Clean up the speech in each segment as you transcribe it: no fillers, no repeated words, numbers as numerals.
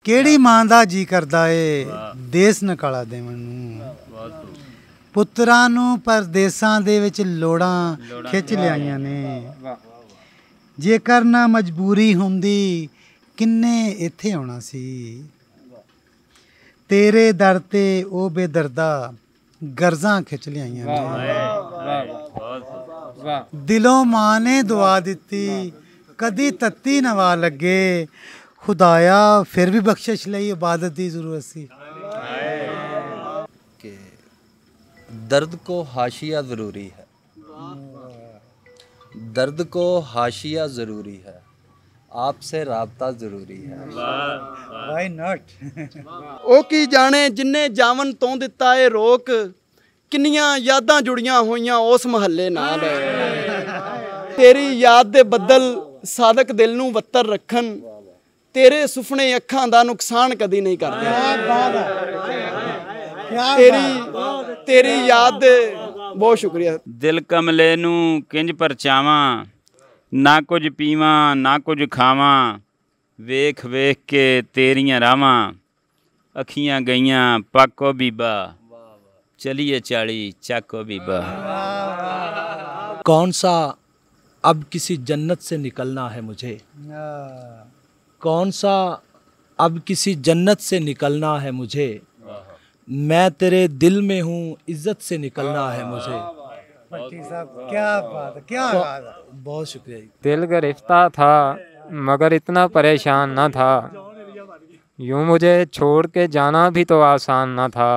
ਕਿਹੜੀ ਮਾਂ ਦਾ ਜੀ ਕਰਦਾ ਏ ਦੇਸ ਨਕਾਲਾ ਦੇਵਣ ਨੂੰ। ਪੁੱਤਰਾਂ ਨੂੰ ਪਰਦੇਸਾਂ ਦੇ ਵਿੱਚ ਲੋੜਾਂ ਖਿੱਚ ਲਿਆਈਆਂ ਨੇ। ਜੇਕਰ ਨਾ ਮਜਬੂਰੀ ਹੁੰਦੀ ਕਿੰਨੇ ਇੱਥੇ ਆਉਣਾ ਸੀ। ਤੇਰੇ ਦਰ ਤੇ ਉਹ ਬੇਦਰਦਾ ਗਰਜ਼ਾਂ ਖਿੱਚ ਲਿਆਈਆਂ ਨੇ। ਦਿਲੋਂ ਮਾਂ ਨੇ ਦੁਆ ਦਿੱਤੀ ਕਦੀ ਤੱਤੀ ਨਵਾ ਲੱਗੇ। खुदाया फिर भी बख्शिश लई इबादत की ज़रूरत सी। कि दर्द को हाशिया ज़रूरी है, दर्द को हाशिया ज़रूरी है, आपसे राबता ज़रूरी है। Why not? ਉਹ ਕੀ ਜਾਣੇ ਜਿੰਨੇ ਜਾਵਨ ਤੋਂ ਦਿੱਤਾ ਏ ਰੋਕ। ਕਿੰਨੀਆਂ ਯਾਦਾਂ ਜੁੜੀਆਂ ਹੋਈਆਂ ਉਸ ਮਹੱਲੇ ਨਾਲ। ਤੇਰੀ ਯਾਦ ਦੇ ਬੱਦਲ ਸਾਦਕ ਦਿਲ ਨੂੰ ਵੱਤਰ ਰੱਖਣ। तेरे सुपने अखां दा नुकसान कदी नहीं करते। तेरी याद बहुत शुक्रिया। दिल कमले नू किंज परचावां ना कुछ पीवां ना कुछ खावां। वेख वेख के तेरियां रावां अखियां गईयां पाको बीबा। चलिए चाली चाको बीबा। कौन सा अब किसी जन्नत से निकलना है मुझे। कौन सा अब किसी जन्नत से निकलना है मुझे। मैं तेरे दिल में हूँ इज्जत से निकलना है मुझे। क्या बात है, क्या बात है। बहुत शुक्रिया। दिल गिरफ्ता था मगर इतना परेशान न था। यूँ मुझे छोड़ के जाना भी तो आसान न था।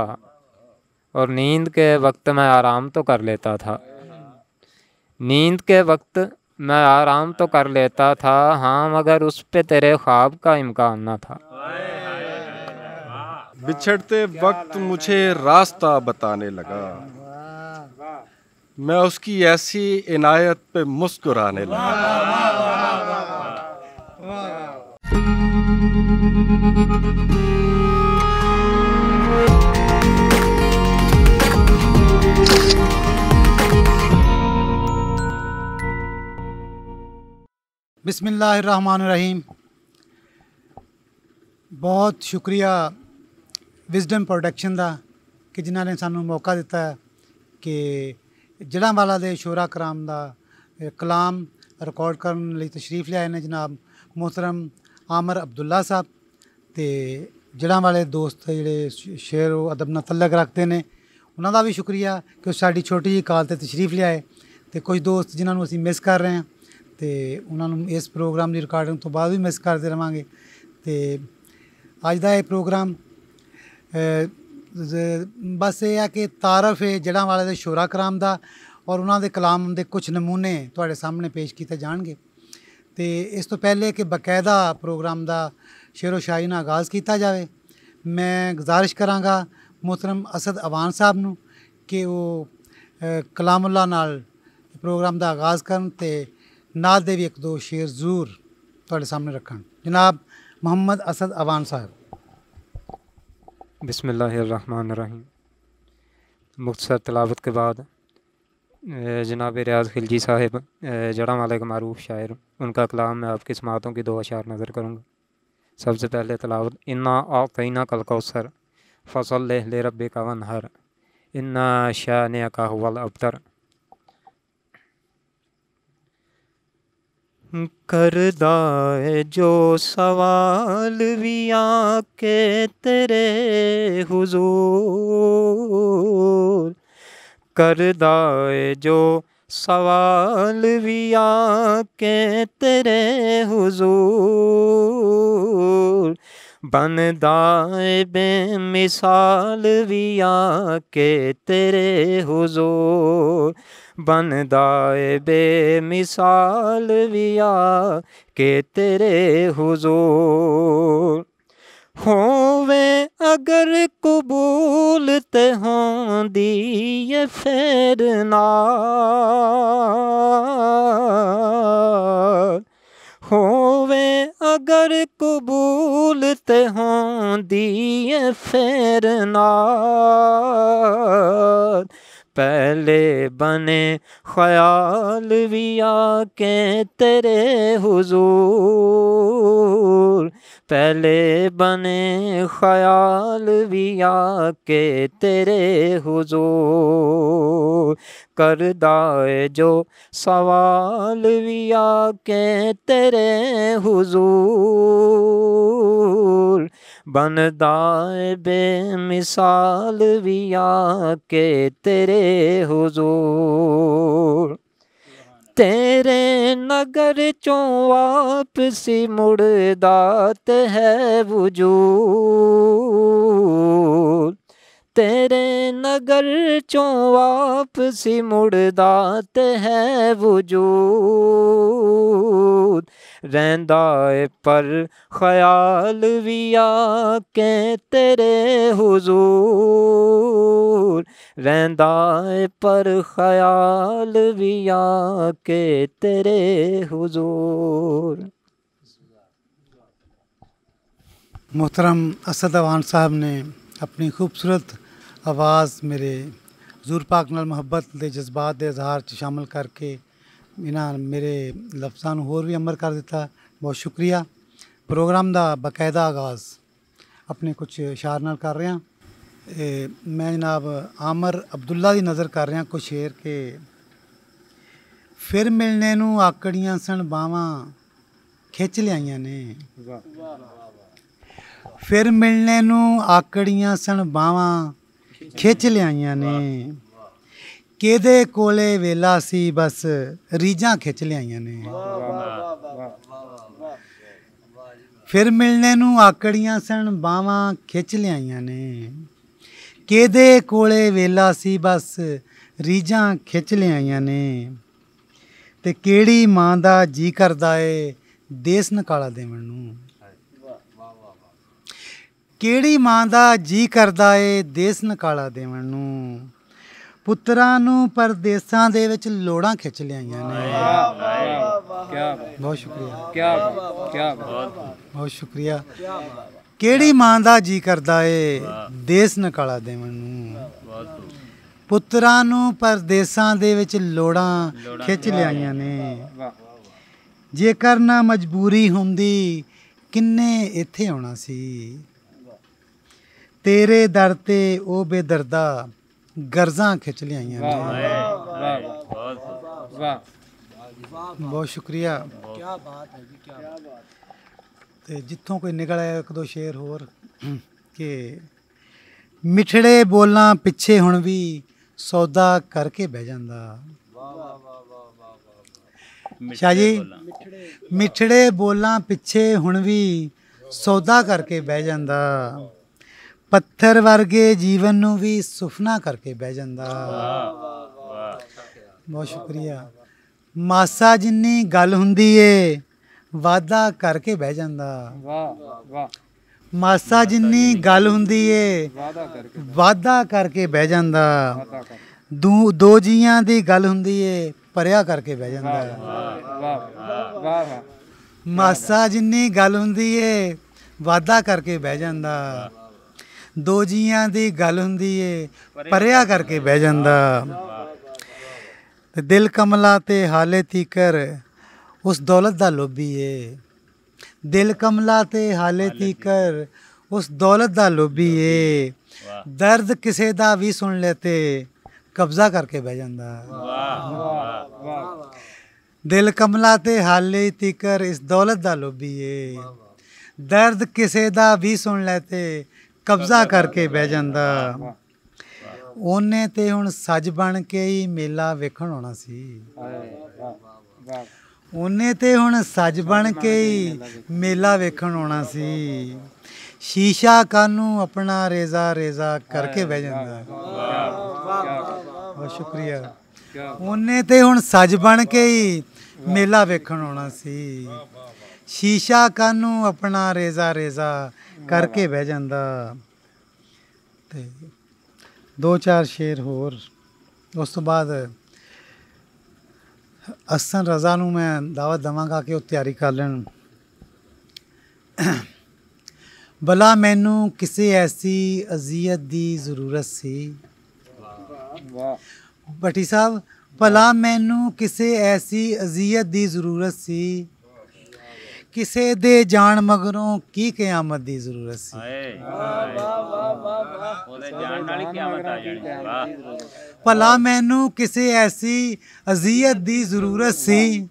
और नींद के वक्त मैं आराम तो कर लेता था। नींद के वक्त मैं आराम तो कर लेता था हाँ मगर उस पे तेरे ख्वाब का इम्कान न था। बिछड़ते वक्त मुझे रास्ता बताने लगा। मैं उसकी ऐसी इनायत पे मुस्कुराने लगा। बिस्मिल्लाहिर्रहमानिर्रहीम। बहुत शुक्रिया विजडम प्रोडक्शन का कि जिन्होंने सानू मौका दिता है कि जड़ांवाला दे शोरा कराम का कलाम रिकॉर्ड करने लई तशरीफ़ लियाए ने जनाब मोहतरम आमर अब्दुल्ला साहब। तो जड़ांवाले दोस्त जिहड़े शेर अदब नाल तल्लक रखते हैं उन्हों का भी शुक्रिया कि साड़ी छोटी जी कॉल ते तशरीफ़ लियाए। तो कुछ दोस्त जिन्होंने असीं मिस कर रहे हैं तो उन्होंने इस प्रोग्राम की रिकॉर्डिंग तो बाद भी मिस करते रहेंगे। तो अज का यह प्रोग्राम बस ये है कि तारफ है जड़ांवाले के शोरा कराम का और उन्होंने कलाम के कुछ नमूने तुहाडे सामने पेश किए जाएंगे। तो इस तो पहले कि बाकायदा प्रोग्राम का शेरो शायरी नाल आगाज़ किया जाए मैं गुजारिश कराँगा मोहतरम असद अवान साहब नूं कि वो कलामुल्लाह नाल प्रोग्राम का आगाज़ करन ते नाल दे भी एक दो शेर जरूर तुहाडे सामने रखन। जनाब मोहम्मद असद अवान साहब। बिस्मिल्लाहिर्रहमानिर्रहीम। मुख्तसर तलावत के बाद जनाब रियाज खिलजी साहिब जड़ांवाले के मारूफ शायर उनका कलाम मैं आपकी समातों की दो अशार नज़र करूँगा। सबसे पहले तलावत। इन्ना आतैना कल कौसर फसल्लि लिरब्बिका वन्हर इन्ना शानिअका हुवल अबतर। करदा है जो सवाल भी आके तेरे हुजूर। करदा है जो सवाल भी आके तेरे हुजूर। बनदा है बेमिसाल भी आके तेरे हुजूर। बनदा है बेमिसाल भी आके तेरे हुजूर। होवे अगर कबूल ते होंदी ये फेर नाल। होवे अगर कबूल ते होंदी ये फेर नाल। पहले बने ख्याल भी आके तेरे हुजूर, पहले बने ख्याल भी आके तेरे हुजूर, करदाए जो सवाल भी आके तेरे हुजूर, बनदाए बेमिसाल भी आके तेरे हुजूर, तेरे नगर चों वापसी मुड़दात है वजूद, तेरे नगर चों वापसी मुड़दात है वजूद, रहंदा है पर ख्याल भी आके तेरे हुजूर, रहंदा है पर ख्याल भी आके तेरे हुजूर। मोहतरम असद अवान साहब ने अपनी खूबसूरत आवाज़ मेरे हज़ूर पाक नाल मुहब्बत के जज्बात के इजहार च शामिल करके इन्हां मेरे लफ्ज़ां नूं होर भी अमर कर दिता। बहुत शुक्रिया। प्रोग्राम का बाकायदा आगाज़ अपने कुछ शार नाल कर रहा। मैं जनाब आमर अब्दुल्ला की नज़र कर रहा कुछ शेर के, फिर मिलने नूं आकड़ियां सन बावां खिच लियाइयां ने, फिर मिलने नूं आकड़ियां सन बावां खिच लियाइयां ने, केदे कोले वेला सी बस रीझां खिच लियाइयां ने, फिर मिलने नूं आकड़ियां सन बावां खिच लियाइयां ने, केदे कोले वेला सी बस रीझां खिच लियाइयां ने, ते केड़ी मां दा जी करदा ए देस नकाला देवण नूं, केड़ी मां दा जी करदा ए देस नकाला देवण नूं, पुत्तरां नूं परदेसां दे विच लोड़ां खिच लियाइयां ने। बहुत शुक्रिया, बहुत शुक्रिया। केड़ी मां दा जी करदा ए देस नकाला देवण नूं, पुत्तरां नूं परदेसां दे विच लोड़ां खिच लियाइयां ने, जेकर ना मजबूरी हुंदी किन्ने इत्थे आउणा सी, तेरे दर ते ओ बेदर्दा गर्जां खिच लियाइयां ने। बहुत शुक्रिया। क्या बात है जी, क्या बात। ते जित्थों कोई निकल आया एक दो शेर होर कि मिठड़े बोलां पिछे हुण भी सौदा करके बह जांदा। शाह जी, मिठड़े बोलां पिछे हुण भी सौदा करके बह जांदा, पत्थर वर्गे जीवन नूं भी सुफना करके बह जांदा। बहुत शुक्रिया। मासा जिन्नी गल हुंदी ए वादा करके बह जांदा, मासा जिन्नी गल हुंदी ए वादा करके बह जांदा, दो जियां दी गल हुंदी ए परिया करके बह जांदा। मासा जिन्नी गल हुंदी ए वादा करके बह जांदा, दो जियां दी गल हुंदी ए परिया करके बह जांदा, ते दिल कमला ते हाले तीकर उस दौलत दा लोभी ए, दिल कमला ते हाले तीकर उस दौलत दा लोभी ए, दर्द किसे दा भी सुन लेते कब्जा करके बह जांदा। दिल कमला ते हाले तीकर इस दौलत दा लोभी ए, दर्द किसे दा भी सुन लेते कब्जा करके बह जांदा। ਉਹਨੇ ਤੇ ਹੁਣ ਸੱਜ ਬਣ ਕੇ ਹੀ ਮੇਲਾ ਵੇਖਣ ਆਉਣਾ ਸੀ, ਉਹਨੇ ਤੇ ਹੁਣ ਸੱਜ ਬਣ ਕੇ ਹੀ ਮੇਲਾ ਵੇਖਣ ਆਉਣਾ ਸੀ, ਸ਼ੀਸ਼ਾ ਕਾਨੂੰ ਆਪਣਾ ਰੇਜ਼ਾ ਰੇਜ਼ਾ ਕਰਕੇ ਬਹਿ ਜਾਂਦਾ। ਬਹੁਤ ਸ਼ੁਕਰੀਆ। ਉਹਨੇ ਤੇ ਹੁਣ ਸੱਜ ਬਣ ਕੇ ਹੀ ਮੇਲਾ ਵੇਖਣ ਆਉਣਾ ਸੀ, ਸ਼ੀਸ਼ਾ ਕਾਨੂੰ ਆਪਣਾ ਰੇਜ਼ਾ ਰੇਜ਼ਾ ਕਰਕੇ ਬਹਿ ਜਾਂਦਾ। ਤੇ दो चार शेर होर उस तो बाद हसन रज़ा नूं मैं दावत देवांगा कि वो तैयारी कर लैन। भला मैनू किसी ऐसी अजियत दी ज़रूरत सी, भट्टी साहब, भला मैनू किसे ऐसी अजियत दी जरूरत सी, किसे दे जान मगरों की क़यामत दी जरूरत सी। भला मैनू किसे ऐसी अजियत दी जरूरत सी,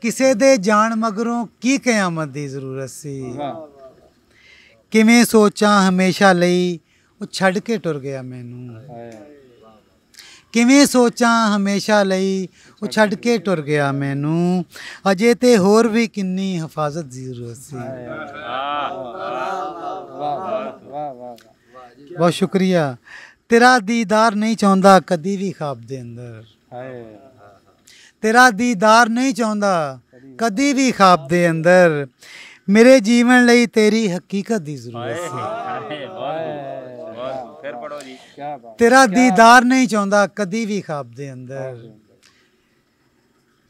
किसे दे जान मगरों की क़यामत दी जरूरत सी। किवें सोचां हमेशा लई वो छड़ के टुर गया मैनू, किवें सोचां हमेशा लई वो छड़ के टुर गया मैनू, अजे ते होर भी किन्नी हिफाजत दी जरूरत सी। बहुत शुक्रिया। तेरा दीदार नहीं चाहुंदा कदी भी ख्वाब दे अंदर, तेरा दीदार नहीं चाहुंदा कदी भी ख्वाब दे अंदर, मेरे जीवन लई तेरी हकीकत दी जरूरत सी। तेरा दीदार नहीं चाहुंदा कदी भी ख्वाब दे अंदर,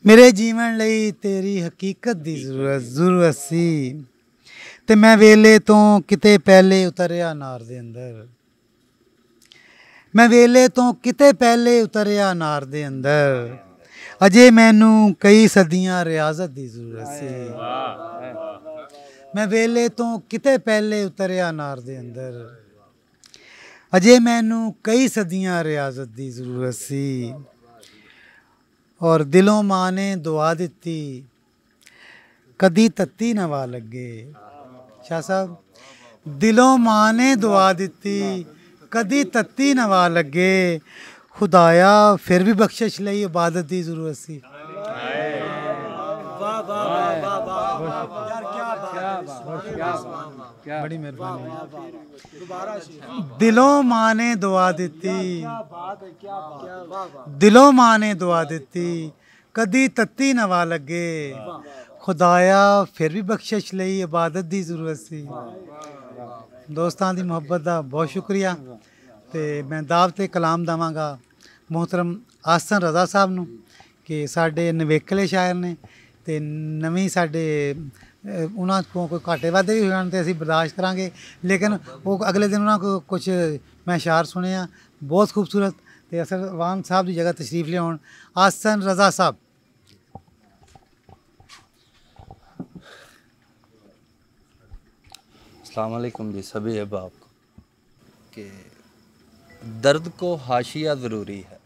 मेरे जीवन लई तेरी हकीकत दी जरूरत सी। ते मैं वेले तो किते पहले उतरिया नार दे अंदर, मैं वेले तो किते पहले उतरिया नार दे अंदर, अजे मैनू कई सदियां रियाजत दी जरूरत सी। मैं वेले तो किते पहले उतरिया नार दे अंदर, अजे मैनू कई सदियां रियाजत दी जरूरत सी। और दिलों मां ने दुआ दिती कदी तत्ती नवा लगे। शाह साहब, दिलों मां ने दुआ दिती कदी तत्ती नवा लगे, खुदाया फिर भी बख्शिश लई इबादत दी जरूरत सी। बड़ी मेहरबानी। दिलों मां ने दुआ दिती, दिलों मां ने दुआ दिती कदी तत्ती नवा लगे, खुदाया फिर भी बख्शिश लई इबादत दी जरूरत सी। दोस्तां दी मुहब्बत दा बहुत शुक्रिया। ते मैं दावते कलाम देवांगा मोहतरम आसन रज़ा साहब नूं कि साडे नवेकले शायर ने ते नवीं साडे उन्हां को कोई घाटे वाधे भी होण ते असीं बर्दाश्त करांगे, लेकिन वो अगले दिन उन्हां को कुछ मैं शार सुने आ बहुत खूबसूरत। ते असरवान साहब की जगह तशरीफ लियाउण आसन रज़ा साहब। अस्सलाम वालेकुम जी सभी अहबाब को। कि दर्द को हाशिया ज़रूरी है,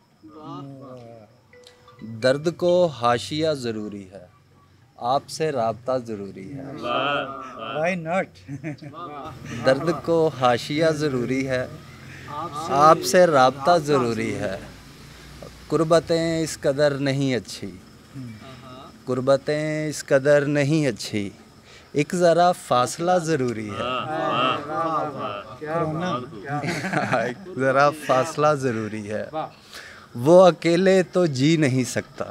दर्द को हाशिया ज़रूरी है, आपसे राब्ता ज़रूरी है। Why not. दर्द को हाशिया ज़रूरी है, आपसे राब्ता ज़रूरी है। कुर्बतें इस कदर नहीं अच्छी, कुर्बतें इस कदर नहीं अच्छी, एक ज़रा फासला ज़रूरी है। एक ज़रा फासला ज़रूरी है। वो अकेले तो जी नहीं सकता,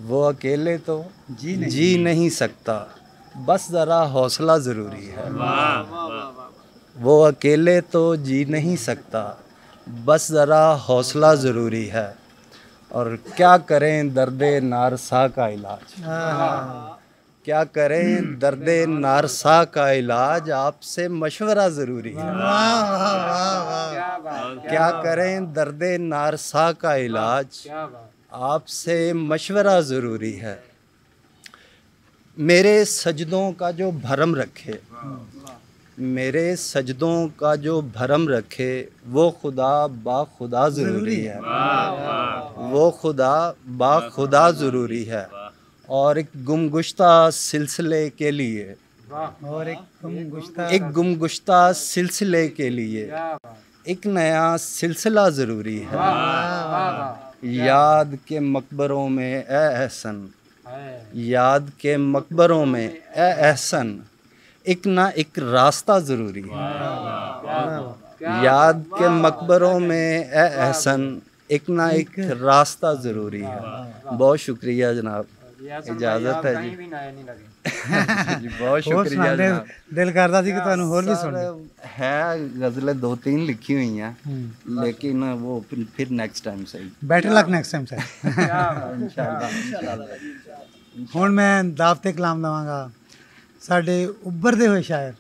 वो अकेले तो जी नहीं सकता, बस ज़रा हौसला ज़रूरी है। वो अकेले तो जी नहीं सकता, बस ज़रा हौसला ज़रूरी है। और क्या करें दर्दे नारसा का इलाज, क्या करें दर्दे नारसा का इलाज, आपसे मशवरा ज़रूरी है। क्या करें दर्दे नारसा का इलाज, आपसे मशवरा ज़रूरी है। मेरे सजदों का जो भरम रखे, मेरे सजदों का जो भरम रखे, वो खुदा बाखुदा ज़रूरी है। वो खुदा बाखुदा ज़रूरी है। और एक गुमगुश्ता सिलसिले के लिए, और एक गुमगुश्ता सिलसिले के लिए एक नया सिलसिला ज़रूरी है। याद के मकबरों में ए एहसन, याद के मकबरों में ए एहसन, एक ना एक रास्ता ज़रूरी है। याद के मकबरों में ए एहसन, एक ना एक रास्ता ज़रूरी है। बहुत शुक्रिया जनाब, इजाज़त है जी। जी बहुत शुक्रिया जनाब। दिल करता सी कि तुहानू होर भी सुन है गज़लें 2-3 लिखी हुई हैं, लेकिन वो फिर नेक्स्ट टाइम सही। Better luck next time sir. हुण मैं दावते कलाम देवांगा साडे उभरदे होए शायर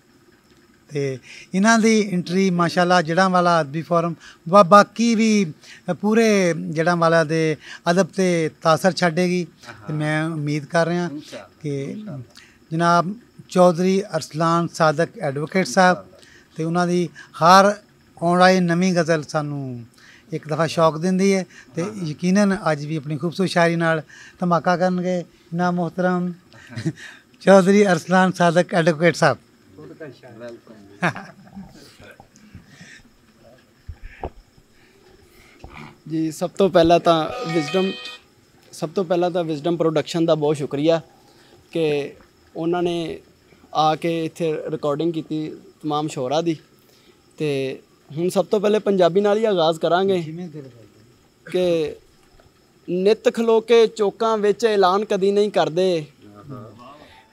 ਤੇ ਇਹਨਾਂ ਦੀ ਐਂਟਰੀ ਮਾਸ਼ਾਅੱਲਾ ਜੜ੍ਹਾਂਵਾਲਾ ਅਦਬੀ ਫੋਰਮ ਬਾਕੀ ਵੀ ਪੂਰੇ ਜੜ੍ਹਾਂਵਾਲਾ ਦੇ ਅਦਬ ਤੇ ਤਾਸਰ ਛੱਡੇਗੀ ਤੇ ਮੈਂ ਉਮੀਦ ਕਰ ਰਿਹਾ ਕਿ ਜਨਾਬ ਚੌਧਰੀ ਅਰਸਲਾਨ ਸਾਦਕ ਐਡਵੋਕੇਟ ਸਾਹਿਬ ਤੇ ਉਹਨਾਂ ਦੀ ਹਰ ਆਉਣ ਵਾਲੀ ਨਵੀਂ ਗਜ਼ਲ ਸਾਨੂੰ ਇੱਕ ਦਫਾ ਸ਼ੌਕ ਦਿੰਦੀ ਹੈ ਤੇ ਯਕੀਨਨ ਅੱਜ ਵੀ ਆਪਣੀ ਖੂਬਸੂਰਤ ਸ਼ਾਇਰੀ ਨਾਲ ਧਮਾਕਾ ਕਰਨਗੇ ਨਾ ਮੁਹਤਰਮ ਚੌਧਰੀ ਅਰਸਲਾਨ ਸਾਦਕ ਐਡਵੋਕੇਟ ਸਾਹਿਬ। ਜੀ ਸਭ ਤੋਂ ਪਹਿਲਾਂ ਤਾਂ ਵਿਜ਼ਡਮ ਪ੍ਰੋਡਕਸ਼ਨ ਦਾ ਬਹੁਤ ਸ਼ੁਕਰੀਆ ਕਿ ਉਹਨਾਂ ਨੇ ਆ ਕੇ ਇੱਥੇ ਰਿਕਾਰਡਿੰਗ ਕੀਤੀ ਤਮਾਮ ਸ਼ੋਰਾ ਦੀ। ਤੇ ਹੁਣ ਸਭ ਤੋਂ ਪਹਿਲੇ ਪੰਜਾਬੀ ਨਾਲ ਹੀ ਆਗਾਜ਼ ਕਰਾਂਗੇ ਕਿ ਨਿੱਤ ਖਲੋ ਕੇ ਚੌਕਾਂ ਵਿੱਚ ਐਲਾਨ ਕਦੀ ਨਹੀਂ ਕਰਦੇ,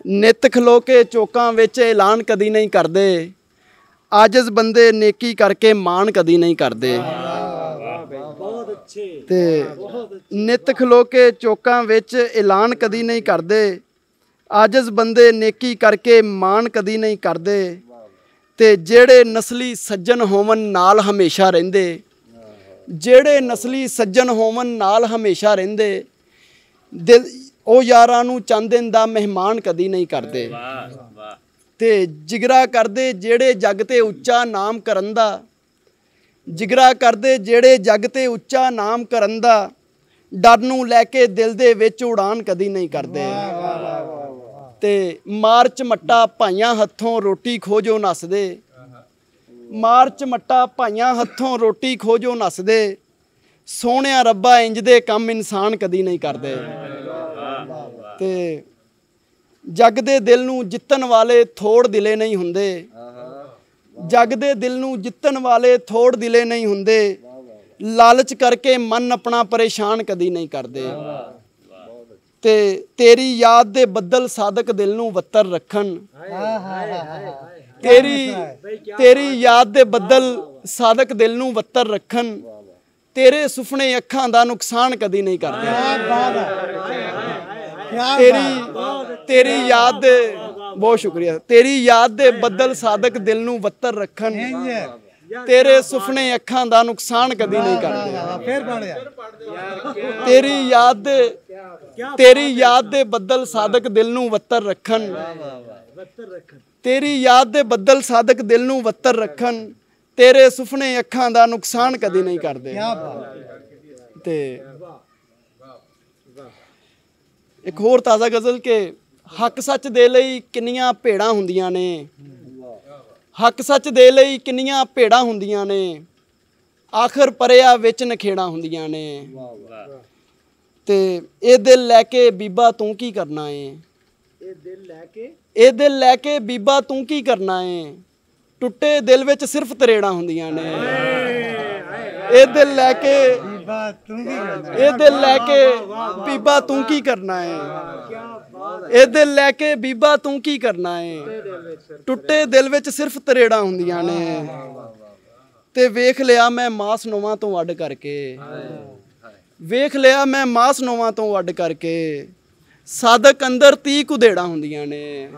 ਨਿੱਤ ਖਲੋ ਕੇ ਚੌਕਾਂ ਵਿੱਚ ਐਲਾਨ ਕਦੀ ਨਹੀਂ ਕਰਦੇ, ਆਜਜ਼ ਬੰਦੇ ਨੇਕੀ ਕਰਕੇ ਮਾਣ ਕਦੀ ਨਹੀਂ ਕਰਦੇ। ਤੇ ਨਿੱਤ ਖਲੋ ਕੇ ਚੌਕਾਂ ਵਿੱਚ ਐਲਾਨ ਕਦੀ ਨਹੀਂ ਕਰਦੇ, ਆਜਜ਼ ਬੰਦੇ ਨੇਕੀ ਕਰਕੇ ਮਾਣ ਕਦੀ ਨਹੀਂ ਕਰਦੇ। ਤੇ ਜਿਹੜੇ ਨਸਲੀ ਸੱਜਣ ਹੋਵਨ ਨਾਲ ਹਮੇਸ਼ਾ ਰਹਿੰਦੇ, ਜਿਹੜੇ ਨਸਲੀ ਸੱਜਣ ਹੋਵਨ ਨਾਲ ਹਮੇਸ਼ਾ ਰਹਿੰਦੇ, ਦਿਲ ਉਹ ਯਾਰਾਂ ਨੂੰ ਚੰਦ ਦਿਨ ਦਾ ਮਹਿਮਾਨ ਕਦੀ ਨਹੀਂ ਕਰਦੇ। ਤੇ ਜਿਗਰਾ ਕਰਦੇ ਜਿਹੜੇ ਜੱਗ ਤੇ ਉੱਚਾ ਨਾਮ ਕਰਨ ਦਾ, ਜਿਗਰਾ ਕਰਦੇ ਜਿਹੜੇ ਜੱਗ ਤੇ ਉੱਚਾ ਨਾਮ ਕਰਨ ਦਾ, ਡਰ ਨੂੰ ਲੈ ਕੇ ਦਿਲ ਦੇ ਵਿੱਚ ਉਡਾਨ ਕਦੀ ਨਹੀਂ ਕਰਦੇ। ਤੇ ਮਾਰਚ ਮੱਟਾ ਭਾਈਆਂ ਹੱਥੋਂ ਰੋਟੀ ਖੋਜੋ ਨੱਸਦੇ, ਮਾਰਚ ਮੱਟਾ ਭਾਈਆਂ ਹੱਥੋਂ ਰੋਟੀ ਖੋਜੋ ਨੱਸਦੇ, ਸੋਹਣਿਆ ਰੱਬਾ ਇੰਜ ਦੇ ਕੰਮ ਇਨਸਾਨ ਕਦੀ ਨਹੀਂ ਕਰਦੇ। ਤੇ ਜੱਗ ਦੇ ਦਿਲ ਨੂੰ ਜਿੱਤਣ ਵਾਲੇ ਥੋੜ ਦਿਲੇ ਨਹੀਂ ਹੁੰਦੇ, ਜੱਗ ਦੇ ਦਿਲ ਨੂੰ ਜਿੱਤਣ ਵਾਲੇ ਥੋੜ ਦਿਲੇ ਨਹੀਂ ਹੁੰਦੇ, ਲਾਲਚ ਕਰਕੇ ਮਨ ਆਪਣਾ ਪਰੇਸ਼ਾਨ ਕਦੀ ਨਹੀਂ ਕਰਦੇ। ਤੇ ਤੇਰੀ ਯਾਦ ਦੇ ਬੱਦਲ ਸਾਦਕ ਦਿਲ ਨੂੰ ਵੱਤਰ ਰੱਖਣ, ਤੇਰੀ ਯਾਦ ਦੇ ਬੱਦਲ ਸਾਦਕ ਦਿਲ ਨੂੰ ਵੱਤਰ ਰੱਖਣ, ਤੇਰੇ ਸੁਪਨੇ ਅੱਖਾਂ ਦਾ ਨੁਕਸਾਨ ਕਦੀ ਨਹੀਂ ਕਰਦੇ। ਤੇਰੀ ਯਾਦ ਦੇ ਬਹੁਤ ਸ਼ੁਕਰੀਆ, ਤੇਰੀ ਯਾਦ ਦੇ ਬੱਦਲ ਸਾਦਕ ਦਿਲ ਨੂੰ ਵੱਤਰ ਰੱਖਣ, ਤੇਰੇ ਸੁਪਨੇ ਅੱਖਾਂ ਦਾ ਨੁਕਸਾਨ ਕਦੀ ਨਹੀਂ ਕਰਦੇ। ਤੇਰੀ ਯਾਦ ਦੇ ਬੱਦਲ ਸਾਦਕ ਦਿਲ ਨੂੰ ਵੱਤਰ ਰੱਖਣ, ਤੇਰੀ ਯਾਦ ਦੇ ਬੱਦਲ ਸਾਦਕ ਦਿਲ ਨੂੰ ਵੱਤਰ ਰੱਖਣ, ਤੇਰੇ ਸੁਪਨੇ ਅੱਖਾਂ ਦਾ ਨੁਕਸਾਨ ਕਦੀ ਨਹੀਂ ਕਰਦੇ। ਤੇ ਇੱਕ ਹੋਰ ਤਾਜ਼ਾ ਗਜ਼ਲ ਕਿ ਹੱਕ ਸੱਚ ਦੇ ਲਈ ਕਿੰਨੀਆਂ ਭੇੜਾਂ ਹੁੰਦੀਆਂ ਨੇ, ਹੱਕ ਸੱਚ ਦੇ ਲਈ ਕਿੰਨੀਆਂ ਭੇੜਾਂ ਹੁੰਦੀਆਂ ਨੇ, ਆਖਰ ਪਰਿਆ ਵਿੱਚ ਨਖੇੜਾਂ ਹੁੰਦੀਆਂ ਨੇ। ਤੇ ਇਹ ਦਿਲ ਲੈ ਕੇ ਬੀਬਾ ਤੂੰ ਕੀ ਕਰਨਾ ਏ, ਇਹ ਦਿਲ ਲੈ ਕੇ ਬੀਬਾ ਤੂੰ ਕੀ ਕਰਨਾ ਏ, ਟੁੱਟੇ ਦਿਲ ਵਿੱਚ ਸਿਰਫ ਤਰੇੜਾਂ ਹੁੰਦੀਆਂ ਨੇ। ਇਹ ਦਿਲ ਲੈ ਕੇ ਬੀਬਾ ਤੂੰ ਕੀ ਕਰਨਾ ਏ, ਇਹ ਦਿਲ ਲੈ ਕੇ ਬੀਬਾ ਤੂੰ ਕੀ ਕਰਨਾ ਏ, ਟੁੱਟੇ ਦਿਲ ਵਿੱਚ ਸਿਰਫ ਤਰੇੜਾਂ ਹੁੰਦੀਆਂ ਨੇ। ਤੇ ਵੇਖ ਲਿਆ ਮੈਂ ਮਾਸ ਨੋਵਾਂ ਤੋਂ ਅੱਡ ਕਰਕੇ, ਵੇਖ ਲਿਆ ਮੈਂ ਮਾਸ ਨੋਵਾਂ ਤੋਂ ਅੱਡ ਕਰਕੇ, ਸਾਦਕ ਅੰਦਰ 30 ਕੁਦੇੜਾਂ ਹੁੰਦੀਆਂ ਨੇ।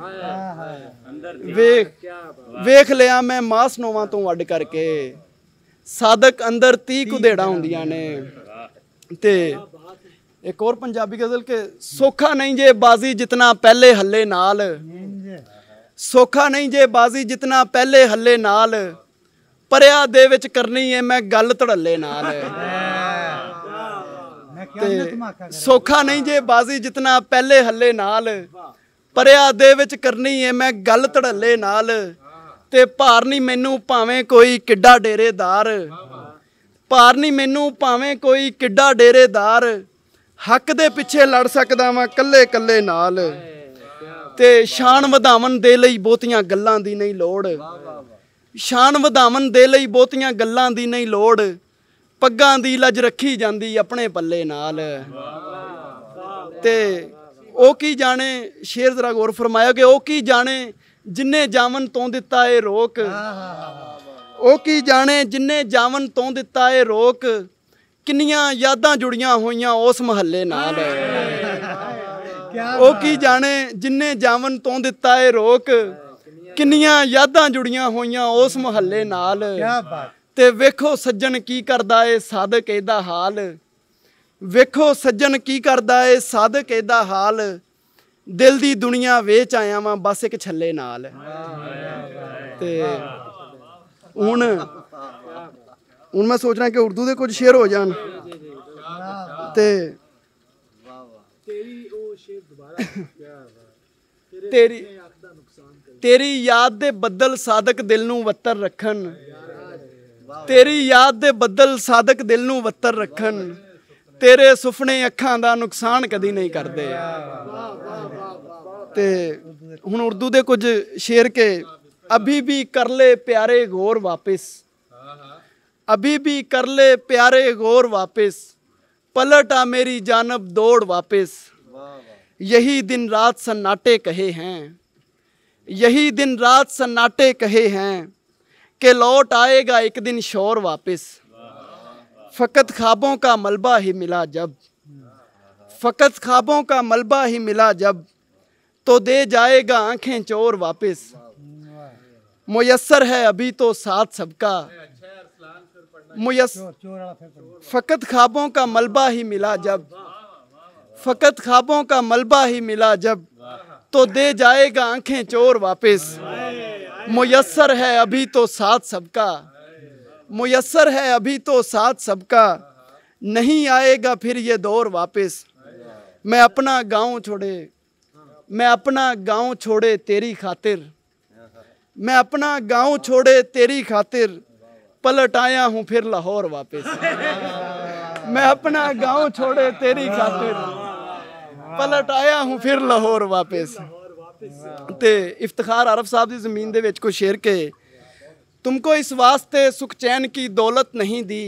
ਵੇਖ ਲਿਆ ਮੈਂ ਮਾਸ ਨੋਵਾਂ ਤੋਂ ਅੱਡ ਕਰਕੇ, ਸਾਦਕ ਅੰਦਰ 30 ਕੁਦੇੜਾਂ ਹੁੰਦੀਆਂ ਨੇ। ਤੇ ਇੱਕ ਹੋਰ ਪੰਜਾਬੀ ਗਜ਼ਲ ਕਿ ਸੌਖਾ ਨਹੀਂ ਜੇ ਬਾਜ਼ੀ ਜਿਤਨਾ ਪਹਿਲੇ ਹੱਲੇ ਨਾਲ, ਸੌਖਾ ਨਹੀਂ ਜੇ ਬਾਜ਼ੀ ਜਿਤਨਾ ਪਹਿਲੇ ਹੱਲੇ ਨਾਲ, ਪਰਿਆ ਦੇ ਵਿੱਚ ਕਰਨੀ ਏ ਮੈਂ ਗੱਲ ਧੜੱਲੇ ਨਾਲ। ਤੇ ਸੌਖਾ ਨਹੀਂ ਜੇ ਬਾਜ਼ੀ ਜਿਤਨਾ ਪਹਿਲੇ ਹੱਲੇ ਨਾਲ, ਪਰਿਆ ਦੇ ਵਿੱਚ ਕਰਨੀ ਏ ਮੈਂ ਗੱਲ ਧੜੱਲੇ ਨਾਲ। ਤੇ ਭਾਰ ਨਹੀਂ ਮੈਨੂੰ ਭਾਵੇਂ ਕੋਈ ਕਿੱਡਾ ਡੇਰੇਦਾਰ, ਭਾਰ ਨਹੀਂ ਮੈਨੂੰ ਭਾਵੇਂ ਕੋਈ ਕਿੱਡਾ ਡੇਰੇਦਾਰ, ਹੱਕ ਦੇ ਪਿੱਛੇ ਲੜ ਸਕਦਾ ਵਾਂ ਕੱਲੇ ਕੱਲੇ ਨਾਲ। ਤੇ ਸ਼ਾਨ ਵਧਾਵਨ ਦੇ ਲਈ ਬਹੁਤੀਆਂ ਗੱਲਾਂ ਦੀ ਨਹੀਂ ਲੋੜ, ਸ਼ਾਨ ਵਧਾਵਨ ਦੇ ਲਈ ਬਹੁਤੀਆਂ ਗੱਲਾਂ ਦੀ ਨਹੀਂ ਲੋੜ, ਪੱਗਾਂ ਦੀ ਲੱਜ ਰੱਖੀ ਜਾਂਦੀ ਆਪਣੇ ਪੱਲੇ ਨਾਲ। ਤੇ ਉਹ ਕੀ ਜਾਣੇ, ਸ਼ੇਰ ਜ਼ਰਾ ਗੌਰ ਫਰਮਾਇਆ ਕਿ ਉਹ ਕੀ ਜਾਣੇ ਜਿੰਨੇ ਜਾਵਨ ਤੋਂ ਦਿੱਤਾ ਏ ਰੋਕ, ਉਹ ਕੀ ਜਾਣੇ ਜਿੰਨੇ ਜਾਵਨ ਤੋਂ ਦਿੱਤਾ ਏ ਰੋਕ, ਕਿੰਨੀਆਂ ਯਾਦਾਂ ਜੁੜੀਆਂ ਹੋਈਆਂ ਉਸ ਮਹੱਲੇ ਨਾਲ। ਉਹ ਕੀ ਜਾਣੇ ਜਿੰਨੇ ਜਾਵਨ ਤੋਂ ਦਿੱਤਾ ਏ ਰੋਕ, ਕਿੰਨੀਆਂ ਯਾਦਾਂ ਜੁੜੀਆਂ ਹੋਈਆਂ ਉਸ ਮੁਹੱਲੇ ਨਾਲ। क्या बात। ਤੇ ਵੇਖੋ ਸੱਜਣ ਕੀ ਕਰਦਾ ਏ ਸਾਦਕ ਇਹਦਾ ਹਾਲ, ਵੇਖੋ ਸੱਜਣ ਕੀ ਕਰਦਾ ਏ ਸਾਦਕ ਇਹਦਾ ਹਾਲ, ਦਿਲ ਦੀ ਦੁਨੀਆ ਵੇਚ ਆਇਆ ਵਾਂ ਬਸ ਇੱਕ ਛੱਲੇ ਨਾਲ। ਤੇ ਹੁਣ ਮੈਂ ਸੋਚ ਰਿਹਾ ਕਿ ਉਰਦੂ ਦੇ ਕੁਝ ਸ਼ੇਰ ਹੋ ਜਾਣ। ਤੇ ਤੇਰੀ ਯਾਦ ਦੇ ਬੱਦਲ ਸਾਦਕ ਦਿਲ ਨੂੰ ਵੱਤਰ ਰੱਖਣ, ਤੇਰੀ ਯਾਦ ਦੇ ਬੱਦਲ ਸਾਦਕ ਦਿਲ ਨੂੰ ਵੱਤਰ ਰੱਖਣ, ਤੇਰੇ ਸੁਪਨੇ ਅੱਖਾਂ ਦਾ ਨੁਕਸਾਨ ਕਦੀ ਨਹੀਂ ਕਰਦੇ। ਤੇ ਹੁਣ ਉਰਦੂ ਦੇ ਕੁਝ ਸ਼ੇਰ ਕੇ अभी भी कर ले प्यारे गौर वापस, अभी भी कर ले प्यारे गौर वापस, पलट आ मेरी जानब दौड़ वापस, यही दिन रात सन्नाटे कहे हैं, यही दिन रात सन्नाटे कहे हैं, कि लौट आएगा एक दिन शोर वापस, फ़कत ख्वाबों का मलबा ही मिला जब, फ़कत ख्वाबों का मलबा ही मिला जब, तो दे जाएगा आंखें चोर वापस, मुयस्सर है अभी तो साथ सबका, फ़कत ख्वाबों का मलबा ही मिला जब, फ़कत ख्वाबों का मलबा ही मिला जब, तो दे जाएगा आंखें चोर वापस, मुयस्सर है अभी तो साथ सबका, मुयस्सर है अभी तो साथ सबका, नहीं आएगा फिर ये दौर वापस, मैं अपना गाँव छोड़े, मैं अपना गाँव छोड़े तेरी खातिर, मैं अपना गांव छोड़े तेरी खातिर, पलट आया हूँ फिर लाहौर वापस, मैं अपना गांव छोड़े तेरी खातिर, पलट आया हूँ फिर लाहौर वापस। ते इफ्तिखार आरफ साहब की ज़मीन दे विच कोई शेर के, तुमको इस वास्ते सुख चैन की दौलत नहीं दी,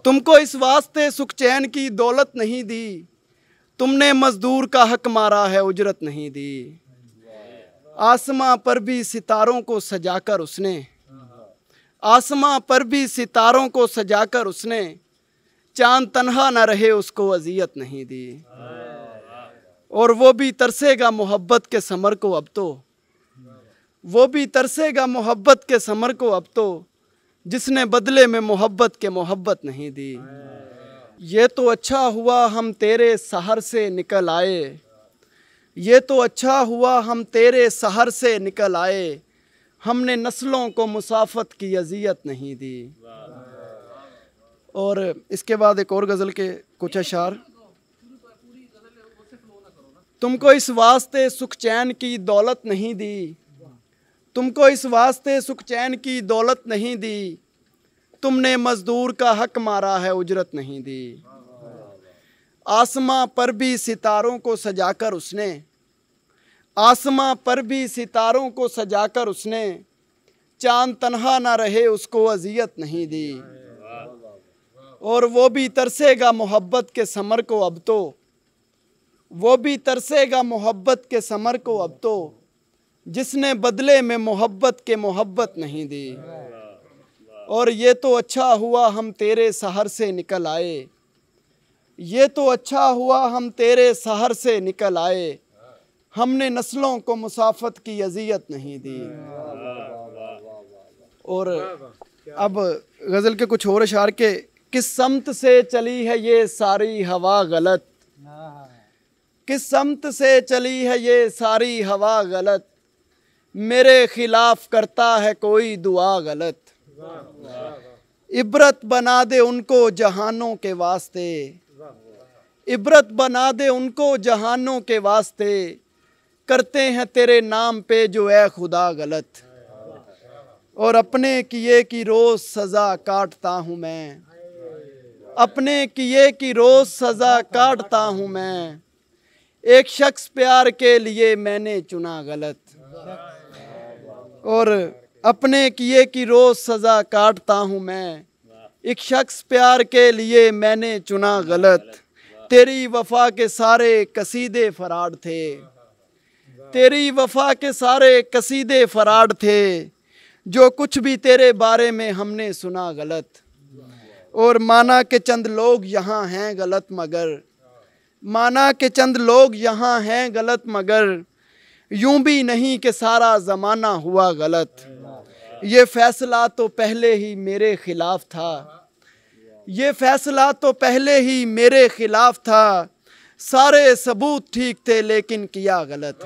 तुमको इस वास्ते सुख चैन की दौलत नहीं दी, तुमने मजदूर का हक मारा है उजरत नहीं दी, आसमां पर भी सितारों को सजाकर उसने, आसमां पर भी सितारों को सजाकर उसने, चांद तन्हा न रहे उसको अजियत नहीं दी, और वो भी तरसेगा मोहब्बत के समर को अब तो, वो भी तरसेगा मोहब्बत के समर को अब तो, जिसने बदले में मोहब्बत के मोहब्बत नहीं दी। ये तो अच्छा हुआ हम तेरे सहर से निकल आए, ये तो अच्छा हुआ हम तेरे सहर से निकल आए, हमने नस्लों को मुसाफत की अजियत नहीं दी। और इसके बाद एक और गज़ल के कुछ अशार, तुमको इस वास्ते सुख चैन की दौलत नहीं दी, तुमको इस वास्ते सुख चैन की दौलत नहीं दी, तुमने मजदूर का हक मारा है उजरत नहीं दी, आसमां पर भी सितारों को सजाकर उसने, आसमां पर भी सितारों को सजाकर उसने, चांद तन्हा ना रहे उसको अजियत नहीं दी, और वो भी तरसेगा मोहब्बत के समर को अब तो, वो भी तरसेगा मोहब्बत के समर को अब तो, जिसने बदले में मोहब्बत के मोहब्बत नहीं दी। और ये तो अच्छा हुआ हम तेरे सहर से निकल आए, ये तो अच्छा हुआ हम तेरे सहर से निकल आए, हमने नस्लों को मुसाफत की अजियत नहीं दी। और अब गज़ल के कुछ और अशार के, किस समत से चली है ये सारी हवा गलत, किस समत से चली है ये सारी हवा गलत, मेरे खिलाफ करता है कोई दुआ गलत, इबरत बना दे उनको जहानों के वास्ते, इबरत बना दे उनको जहानों के वास्ते, करते हैं तेरे नाम पे जो ए खुदा गलत, और अपने किए की रोज़ सज़ा काटता हूँ मैं, अपने किए की रोज़ सज़ा काटता हूँ मैं, एक शख्स प्यार के लिए मैंने चुना गलत, और अपने किए की रोज़ सज़ा काटता हूँ मैं, एक शख्स प्यार के लिए मैंने चुना गलत, तेरी वफ़ा के सारे कसीदे फराड थे, तेरी वफ़ा के सारे कसीदे फराड थे, जो कुछ भी तेरे बारे में हमने सुना गलत, और माना के चंद लोग यहाँ हैं गलत मगर, माना के चंद लोग यहाँ हैं गलत मगर, यूं भी नहीं कि सारा ज़माना हुआ गलत, ये फ़ैसला तो पहले ही मेरे ख़िलाफ़ था, ये फ़ैसला तो पहले ही मेरे ख़िलाफ़ था, सारे सबूत ठीक थे लेकिन किया गलत।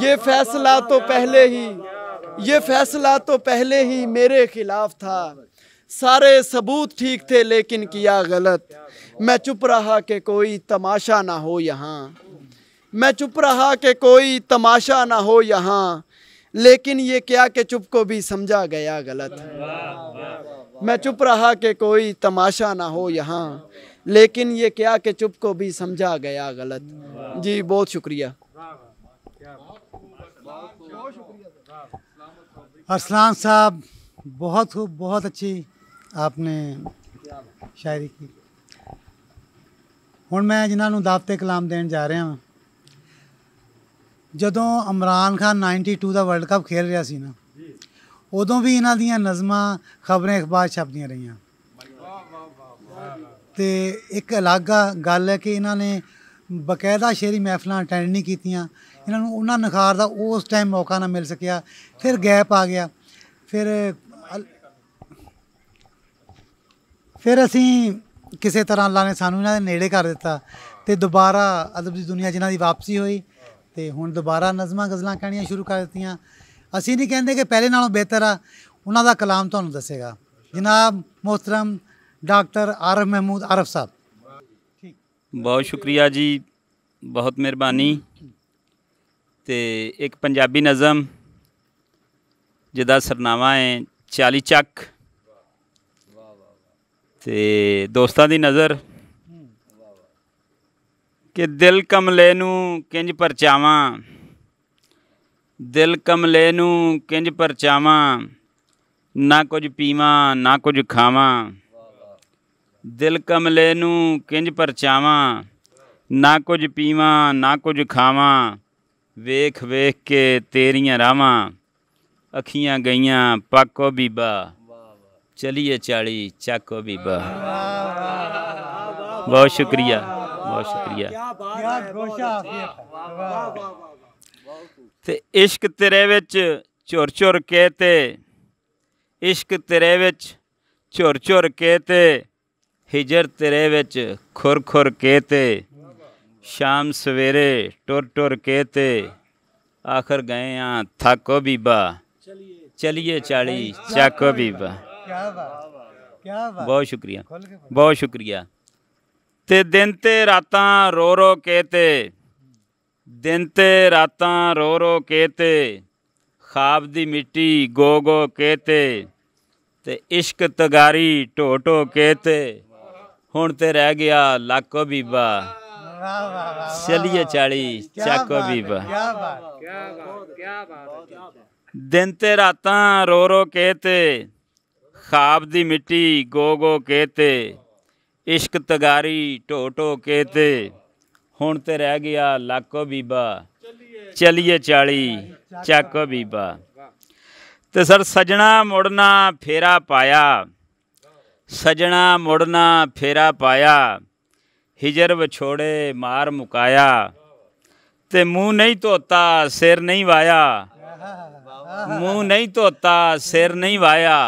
ये फ़ैसला तो पहले ही, ये फ़ैसला तो पहले ही मेरे ख़िलाफ़ था, सारे सबूत ठीक थे लेकिन किया गलत। मैं चुप रहा कि कोई तमाशा ना हो यहाँ, मैं चुप रहा कि कोई तमाशा ना हो यहाँ, लेकिन ये क्या कि चुप को भी समझा गया गलत। मैं चुप रहा कि कोई तमाशा ना हो यहाँ, लेकिन ये क्या कि चुप को भी समझा गया गलत। जी बहुत शुक्रिया। अरसलान साहब बहुत खूब, बहुत अच्छी आपने शायरी की। ਹੁਣ मैं जिन्होंने दावते कलाम देन जा रहा हाँ, ਜਦੋਂ ਇਮਰਾਨ ਖਾਨ 92 ਦਾ ਵਰਲਡ ਕੱਪ ਖੇਲ ਰਿਹਾ ਸੀ ਨਾ, ਉਦੋਂ ਵੀ ਇਹਨਾਂ ਦੀਆਂ ਨਜ਼ਮਾਂ ਖਬਰਾਂ ਅਖਬਾਰ ਛਪਦੀਆਂ ਰਹੀਆਂ। ਤੇ ਇੱਕ ਅਲੱਗ ਗੱਲ ਹੈ ਕਿ ਇਹਨਾਂ ਨੇ ਬਕਾਇਦਾ ਸ਼ੇਰੀ ਮਹਿਫਲਾਂ ਅਟੈਂਡ ਨਹੀਂ ਕੀਤੀਆਂ, ਇਹਨਾਂ ਨੂੰ ਉਹਨਾਂ ਨਿਖਾਰ ਦਾ ਉਸ ਟਾਈਮ ਮੌਕਾ ਨਾ ਮਿਲ ਸਕਿਆ, ਫਿਰ ਗੈਪ ਆ ਗਿਆ। ਫਿਰ ਅਸੀਂ ਕਿਸੇ ਤਰ੍ਹਾਂ ਅੱਲਾ ਨੇ ਸਾਨੂੰ ਇਹਨਾਂ ਦੇ ਨੇੜੇ ਕਰ ਦਿੱਤਾ ਤੇ ਦੁਬਾਰਾ ਅਦਬ ਦੀ ਦੁਨੀਆ ਜਿਨ੍ਹਾਂ ਦੀ ਵਾਪਸੀ ਹੋਈ ਤੇ ਹੁਣ ਦੁਬਾਰਾ ਨਜ਼ਮਾਂ ਗਜ਼ਲਾਂ ਕਹਿਣੀਆਂ ਸ਼ੁਰੂ ਕਰ ਦਿੱਤੀਆਂ। ਅਸੀਂ ਨਹੀਂ ਕਹਿੰਦੇ ਕਿ ਪਹਿਲੇ ਨਾਲੋਂ ਬਿਹਤਰ ਆ, ਉਹਨਾਂ ਦਾ ਕਲਾਮ ਤੁਹਾਨੂੰ ਦੱਸੇਗਾ ਜਨਾਬ मोहतरम डॉक्टर आरफ महमूद आरफ साहब। बहुत शुक्रिया जी, बहुत मेहरबानी। तो एक पंजाबी नज़म जिहदा सरनामा है 40 ਚੱਕ, ते दोस्तां दी नज़र कि दिल कमले नूं किंज परचावां, दिल कमले नूं किंज परचावां, ना कुछ पीवां ना कुछ खावां, दिल कमले नूं किंज परचावां, ना कुछ पीवां ना कुछ खावां, वेख वेख के तेरियां रावां, अखियां गईयां पाको बीबा, चलिए 40 ਚੱਕ बीबा। बहुत शुक्रिया, बहुत शुक्रिया। ते इश्क तेरे विच झुर झुर के ते, इश्क तेरे विच झुर झुर के ते, हिजर तेरे विच खुर खुर के ते, शाम सवेरे टुर टुर के ते, आखिर गए हाँ थको बीबा, चलिए 40 ਚੱਕ बीबा। बहुत शुक्रिया, बहुत शुक्रिया। ते दिन ते रातां रो रो के ते, दिन ते रातां रो रो के ते, ख्वाब दी मिट्टी गो गो के ते इश्क तगारी ढो ढो के ते, हुण ते रह गया लाको बीबा, चलिए 40 ਚੱਕ बीबा। दिन ते रातां रो रो के ते, ख्वाब दी मिट्टी गो गो के ते, इश्क तगारी ढो ढो के ते, हुण ते रह गया लाको बीबा, चलिए 40 ਚੱਕ बीबा। ते सर सजना मुड़ना फेरा पाया, सजना मुड़ना फेरा पाया, हिजर विछोड़े मार मुकाया, ते मुँह नहीं धोता सिर नहीं वाया, मुँह नहीं धोता सिर नहीं वाया,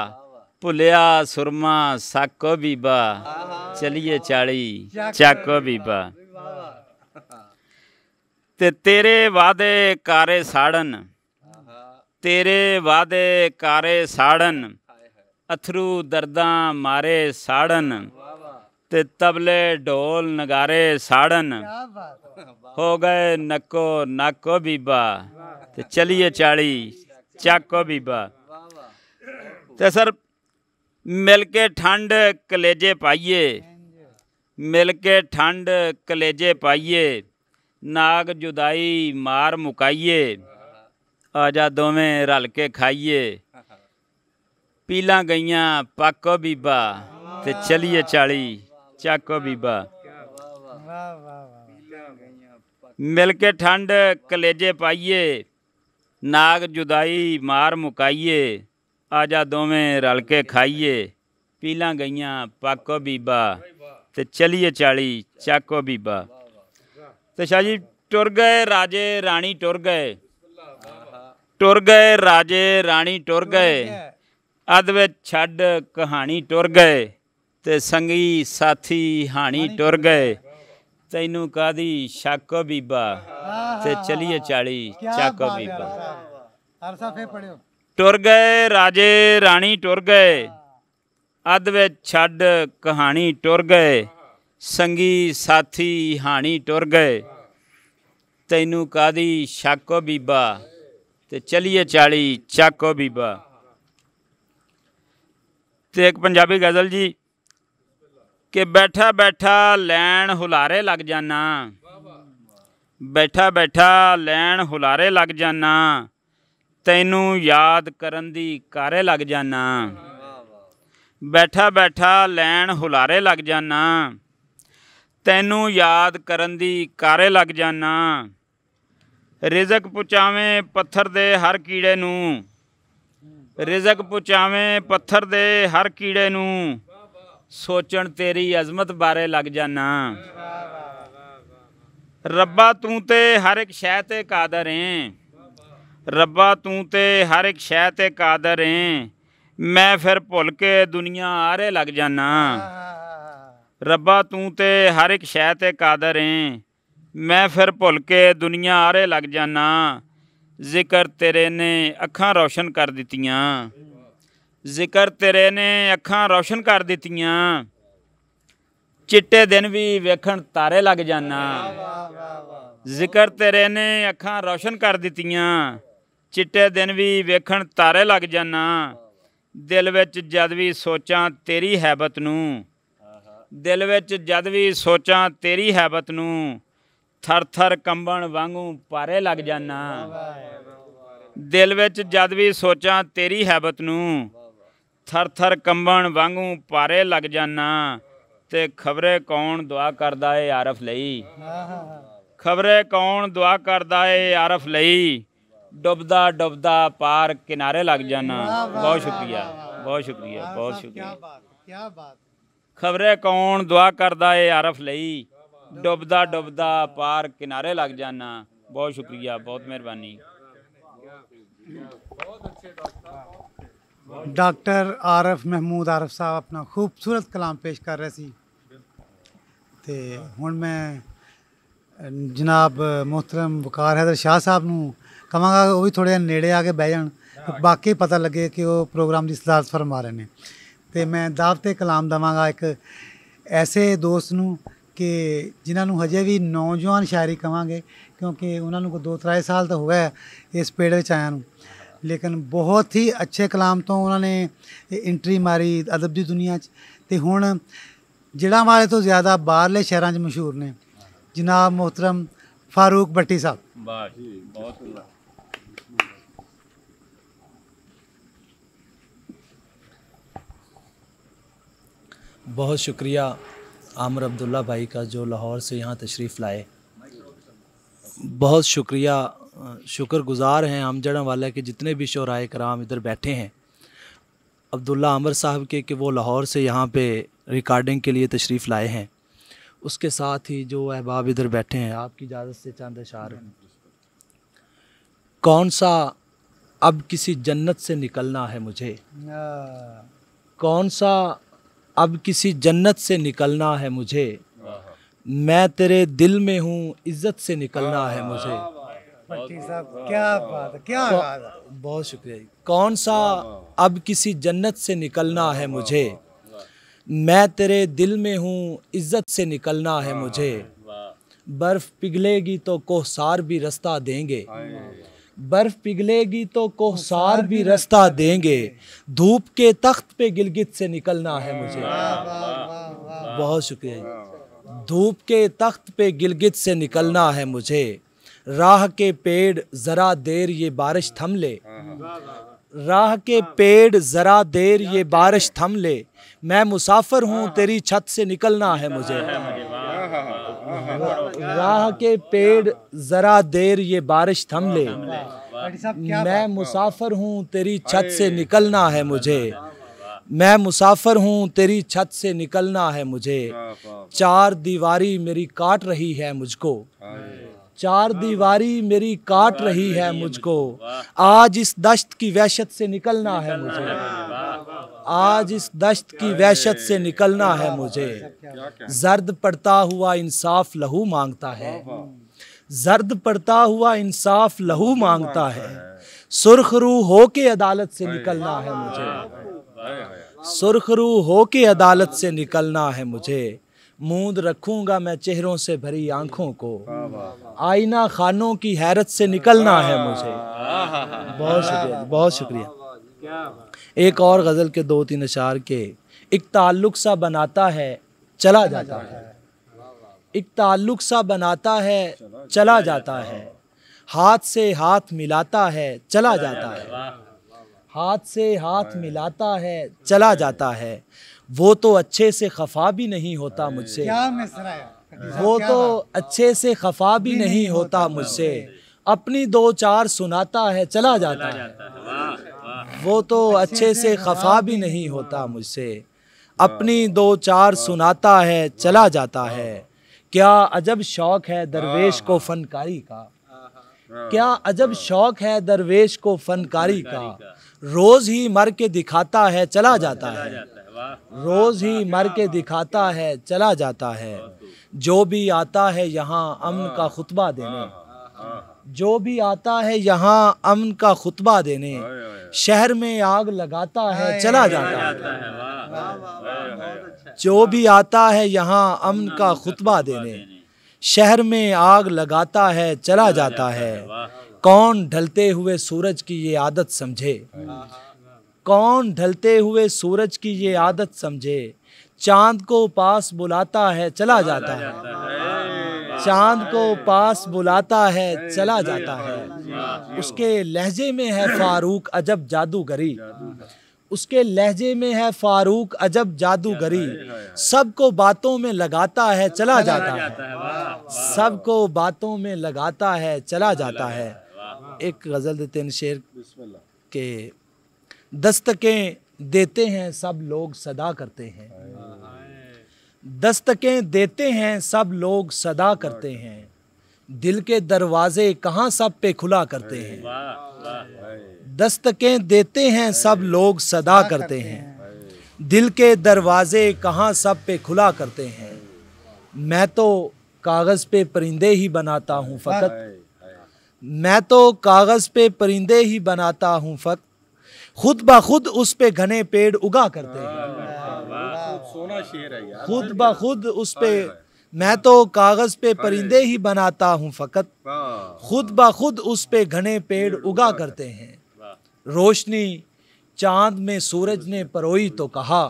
भुलिया सुरमा साको बीबा, चलिए 40 ਚੱਕ बीबा। ते तेरे वादे कारे साड़न, तेरे वादे कारे साड़न, अथरू दर्दां मारे साड़न, ते तबले ढोल नगारे साड़न, हो गए नक्को नाको बीबा, ते चलिए 40 ਚੱਕ बीबा। ते सर मिल के ठंड कलेजे पाइए, मिल के ठंड कलेजे पाइए, नाग जुदाई मार मुकाइए, आजा दोवें रल के खाइए, पीलां गईयां पाको बीबा, ते चलिए 40 ਚੱਕ बीबा। मिल के ठंड कलेजे पाइए, नाग जुदाई मार मुकाइए, आजा दोवें रल के खाइए, पीलां गईयां पाको बीबा, ते चलिए 40 ਚੱਕ बीबा। तो शाह जी टुर गए राजे रानी टुर गए, टुर गए राजे रानी टुर गए, अद विच छड्ड कहानी टुर गए, ते संगी साथी हानी टुर गए, तैनू कादी शक ओ बीबा, ते चलिए चाली चक ओ बीबा। टुर गए राजे रानी टुर गए, अद विच छड्ड कहानी टुर गए, संगी साथी हानी टुर गए, तैनू कादी शक ओ बीबा, ते चलिए चाली चक ओ बीबा। ते एक पंजाबी गज़ल जी कि बैठा बैठा लैन हुलारे लग जाना, बैठा बैठा लैन हुलारे लग जाना, तैनू याद करन दी कारे लग जाना, बैठा बैठा लैन हुलारे लग जाना, तैनू याद करन दी कारे लग जाना, रिज़क पुचावें पत्थर दे हर कीड़े नू, रिज़क पुचावें पत्थर दे हर कीड़े नू, सोचण तेरी अज़मत बारे लग जाना, रब्बा तू ते हर एक शै ते कादर हैं, रब्बा तू ते हर एक शै ते कादर हैं, मैं फिर भुल के दुनिया आरे लग जाना, रब्बा तू ते हर एक शै ते कादर हैं, मैं फिर भुल के दुनिया आरे लग जाना, जिक्र तेरे ने अखां रोशन कर दित्तियां, जिक्र तेरे ने अखां रोशन कर दित्तियां, चिट्टे दिन भी वेखण तारे लग जाना, जिक्र तेरे ने अखां रोशन कर दित्तियां, चिट्टे दिन भी वेखण तारे लग जाना, दिल विच जद भी सोचां तेरी हैबत नूं, दिल विच जद भी सोचां तेरी हैबत नूं, थर थर कंबण वांगू पारे लग जाना, दिल विच जद भी सोचां तेरी हैबत नूं, थर थर कंबण वांगू पारे लग जाना, ते खबरे कौन दुआ करदा है आरफ लई, खबरे कौन दुआ करदा है आरफ लई, डुबदा डुबदा पार किनारे लग जाना। बहुत शुक्रिया, बहुत शुक्रिया, बहुत शुक्रिया। क्या बात। खबरे कौन दुआ करदा है आरफ लई, डुबदा डुबदा पार किनारे लग जाना। बहुत शुक्रिया, बहुत मेहरबानी। डॉक्टर आरफ महमूद आरफ साहब अपना खूबसूरत कलाम पेश कर रहे सी ते हुण मैं जनाब मोहतरम वकार हैदर शाह साहब नूं कहांगा वो भी थोड़े नेड़े आके बह जाण, बाकी पता लगे कि वो प्रोग्राम की सदारत फरमा रहे हैं। तो मैं दावते कलाम देवांगा एक ऐसे दोस्त नूं कि जिन्होंने हजे भी नौजवान शायरी कहांगे, क्योंकि उन्होंने को 2-3 साल तो हुआ है इस पेड़ में आया नूं, लेकिन बहुत ही अच्छे कलाम तो उन्होंने एंट्री मारी अदब की दुनिया ते हुण जिड़ा वाले तो ज़्यादा बाहरले शहरों मशहूर ने जनाब मोहतरम फारूक भट्टी साहब। बहुत शुक्रिया आमिर अब्दुल्ला भाई का जो लाहौर से यहाँ तशरीफ़ लाए। बहुत शुक्रिया, शुक्रगुज़ार हैं हम जड़ा वाले के जितने भी शोराए कराम इधर बैठे हैं, अब्दुल्ला आमिर साहब के कि वो लाहौर से यहाँ पे रिकॉर्डिंग के लिए तशरीफ़ लाए हैं। उसके साथ ही जो अहबाब इधर बैठे हैं, आपकी इजाज़त से चंद अशार। कौन सा अब किसी जन्नत से निकलना है मुझे, कौन सा अब किसी जन्नत से निकलना है मुझे, मैं तेरे दिल में हूँ इज़्ज़त से निकलना है मुझे। भट्टी साहब क्या बात है, क्या बात है। बहुत शुक्रिया। कौन सा अब किसी जन्नत से निकलना है मुझे, मैं तेरे दिल में हूँ इज़्ज़त से निकलना है मुझे। बर्फ़ पिघलेगी तो कोहसार भी रास्ता देंगे, बर्फ़ पिघलेगी तो कोहसार भी रास्ता देंगे, धूप के तख्त पे गिलगित से निकलना है मुझे। बहुत शुक्रिया। धूप के तख्त पे गिलगित से निकलना है मुझे, राह के पेड़ ज़रा देर ये बारिश थम ले, राह के पेड़ ज़रा देर ये बारिश थम ले, मैं मुसाफिर हूँ तेरी छत से निकलना है मुझे। राह के पेड़ ज़रा देर ये बारिश थम ले, मैं मुसाफिर हूँ तेरी छत से निकलना है मुझे, मैं मुसाफिर हूँ तेरी छत से निकलना है मुझे। चार दीवारी मेरी काट रही है मुझको, चार दीवारी मेरी काट रही है मुझको, आज इस दश्त की वहशत से निकलना है मुझे, आज इस दश्त की वहशत से निकलना है मुझे। जर्द पड़ता हुआ इंसाफ लहू मांगता है, जर्द पड़ता हुआ इंसाफ लहू मांगता है, सुर्खरू हो के अदालत से निकलना है मुझे, सुर्खरू हो के अदालत से निकलना है मुझे। मूंद रखूंगा मैं चेहरों से भरी आंखों को, आईना खानों की हैरत से निकलना है मुझे। बहुत शुक्रिया, बहुत शुक्रिया। एक और गज़ल के 2-3 अशार के, एक ताल्लुक सा बनाता है चला जाता है, एक ताल्लुक सा बनाता है चला जाता है, हाथ से हाथ मिलाता है चला जाता है, हाथ से हाथ मिलाता है चला जाता है। वो तो अच्छे से खफा भी नहीं होता मुझसे, वो तो अच्छे से खफा भी नहीं होता मुझसे, अपनी 2-4 सुनाता है चला जाता है, वो तो अच्छे से खफा भी नहीं होता मुझसे, अपनी 2-4 सुनाता है चला जाता है। क्या अजब शौक है दरवेश को फनकारी का, क्या अजब शौक है दरवेश को फनकारी का, रोज ही मर के दिखाता है चला जाता है, रोज ही मर के दिखाता है चला जाता है। जो भी आता है यहाँ अमन का खुतबा देने, जो भी आता है यहाँ अमन का खुतबा देने, शहर में आग लगाता है चला जाता है, जो भी आता है यहाँ अमन का खुतबा देने, शहर में आग लगाता है चला जाता है। कौन ढलते हुए सूरज की ये आदत समझे, कौन ढलते हुए सूरज की ये आदत समझे, चांद को पास बुलाता है चला जाता है, चांद को पास बुलाता है चला जाता है। उसके लहजे में है फारूक अजब जादूगरी, उसके लहजे में है फारूक अजब जादूगरी, सबको बातों में लगाता है चला जाता है, सबको बातों में लगाता है चला जाता है। एक गज़ल देते हैं शेर के, दस्तकें देते हैं सब लोग सदा करते हैं, दस्तकें देते हैं सब लोग सदा करते हैं, दिल के दरवाजे कहाँ सब पे खुला करते हैं, दस्तकें देते हैं सब लोग सदा करते हैं, दिल के दरवाजे कहाँ सब पे खुला करते हैं। मैं तो कागज़ पे परिंदे ही बनाता हूँ फ़कत, मैं तो कागज़ पे परिंदे ही बनाता हूँ फ़कत, खुद ब खुद उस पे घने पेड़ उगा करते हैं, खुद ब खुद उस पे, मैं तो कागज़ पे परिंदे ही बनाता हूँ फ़कत, खुद ब खुद उस पे घने पेड़ उगा करते हैं। रोशनी चांद में सूरज ने परोई तो कहा,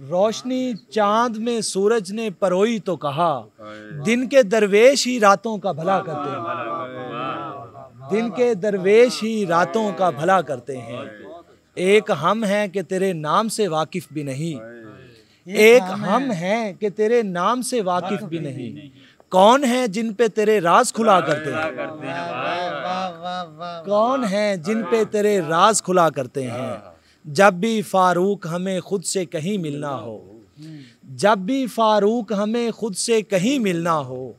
रोशनी चांद में सूरज ने परोई तो कहा, दिन के दरवेश ही रातों का भला करते हैं, दिन के दरवेश ही रातों का भला करते हैं। एक हम हैं कि तेरे नाम से वाकिफ भी नहीं, एक हम हैं कि तेरे नाम से वाकिफ भी नहीं, कौन है जिन पे तेरे राज खुला करते हैं, कौन है जिन पे तेरे राज खुला करते हैं। जब भी फारूक हमें खुद से कहीं मिलना हो, जब भी फारूक हमें खुद से कहीं मिलना हो,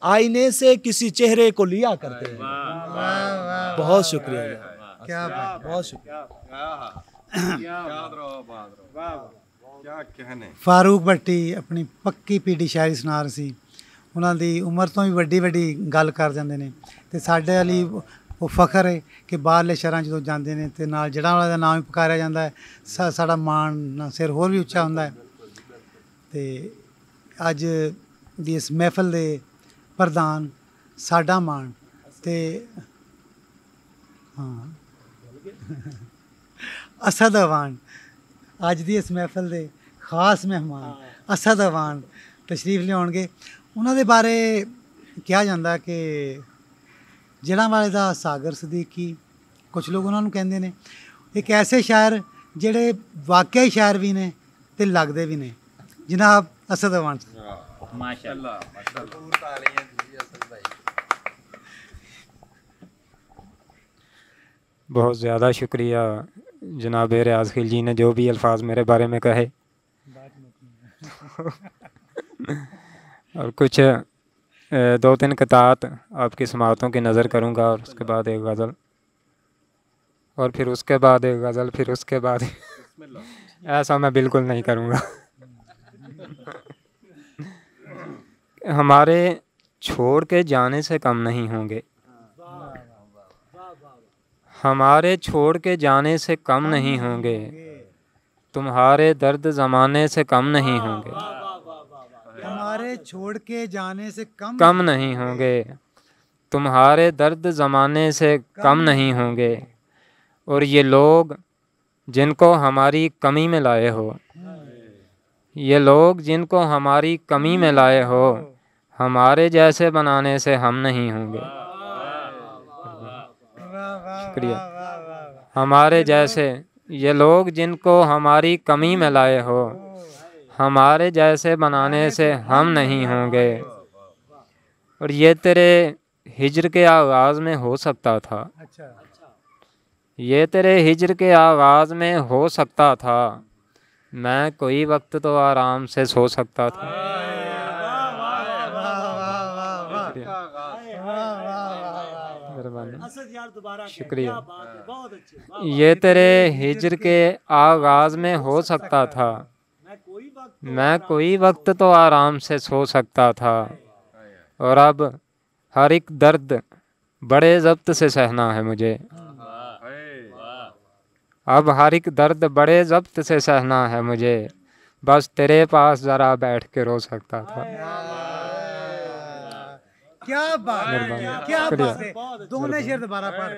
आईने से किसी चेहरे को लिया करते हैं। बहुत शुक्रिया, क्या बहुत शुक्रिया। फारूक भट्टी अपनी पक्की पीढ़ी शायरी सुना रहे ਸੀ, ਉਹਨਾਂ ਦੀ ਉਮਰ ਤੋਂ ਵੀ ਵੱਡੀ ਵੱਡੀ ਗੱਲ ਕਰ ਜਾਂਦੇ ਨੇ, ਤੇ ਸਾਡੇ ਲਈ ਉਹ ਫਖਰ ਹੈ ਕਿ ਬਾਹਰਲੇ ਸ਼ਹਿਰਾਂ ਜਦੋਂ ਜਾਂਦੇ ਨੇ ਤੇ ਨਾਲ ਜੜ੍ਹਾਂਵਾਲਾ ਦਾ ਨਾਮ ਵੀ ਪੁਕਾਰਿਆ ਜਾਂਦਾ ਹੈ, ਸਾਡਾ ਮਾਣ ਸਿਰ ਹੋਰ ਵੀ ਉੱਚਾ ਹੁੰਦਾ ਹੈ। ਤੇ ਅੱਜ ਦੀ ਇਸ ਮਹਿਫਲ ਦੇ ਪ੍ਰਧਾਨ ਸਾਡਾ ਮਾਣ ਤੇ ਹਾਂ ਅਸਦ ਅਵਾਨ, ਅੱਜ ਦੀ ਇਸ ਮਹਿਫਲ ਦੇ ਖਾਸ ਮਹਿਮਾਨ ਅਸਦ ਅਵਾਨ ਤਸ਼ਰੀਫ ਲਿਆਉਣਗੇ। ਉਹਨਾਂ ਦੇ ਬਾਰੇ ਕਿਹਾ ਜਾਂਦਾ ਕਿ ਜੜ੍ਹਾਂਵਾਲੇ ਦਾ ਸਾਗਰ ਸਦੀਕੀ, ਕੁਝ ਲੋਕ ਉਹਨਾਂ ਨੂੰ ਕਹਿੰਦੇ ਨੇ ਇੱਕ ਐਸੇ ਸ਼ਾਇਰ ਜਿਹੜੇ ਵਾਕਿਆ ਹੀ ਸ਼ਾਇਰ ਵੀ ਨੇ ਤੇ ਲੱਗਦੇ ਵੀ ਨੇ, ਜਨਾਬ ਅਸਦ ਅਵਾਨ। माशाल्लाह, बहुत ज़्यादा शुक्रिया जनाब रियाज खिल जी ने जो भी अल्फाज मेरे बारे में कहे और कुछ दो तीन क़ितात आपकी समाअतों की नज़र करूँगा और उसके बाद एक गज़ल और फिर उसके बाद एक गज़ल फिर उसके बाद ऐसा मैं बिल्कुल नहीं करूँगा। हमारे छोड़ के जाने से कम नहीं होंगे, हमारे छोड़ के जाने से कम नहीं होंगे, तुम्हारे दर्द ज़माने से कम नहीं होंगे, हमारे छोड़ के जाने से कम नहीं होंगे, तुम्हारे दर्द ज़माने से कम नहीं होंगे। और ये लोग जिनको हमारी कमी में लाए हो, ये लोग जिनको हमारी कमी में लाए हो, हमारे जैसे बनाने से हम नहीं होंगे। शुक्रिया। हमारे जैसे, ये लोग जिनको हमारी कमी में लाए हो, हमारे जैसे बनाने से हम नहीं होंगे। और ये तेरे हिज्र के आगाज़ में हो सकता था, ये तेरे हिज्र के आगाज़ में हो सकता था, मैं कोई वक्त तो आराम से सो सकता था। शुक्रिया। ये तेरे हिज्र के आगाज़ में हो सकता था, मैं कोई वक्त तो आराम से सो सकता था। और अब हर एक दर्द बड़े ज़ब्त से सहना है मुझे, अब हर एक दर्द बड़े ज़ब्त से सहना है मुझे, बस तेरे पास ज़रा बैठ के रो सकता था। क्या बात है, क्या बात है। दोनों शेर दोबारा पढ़।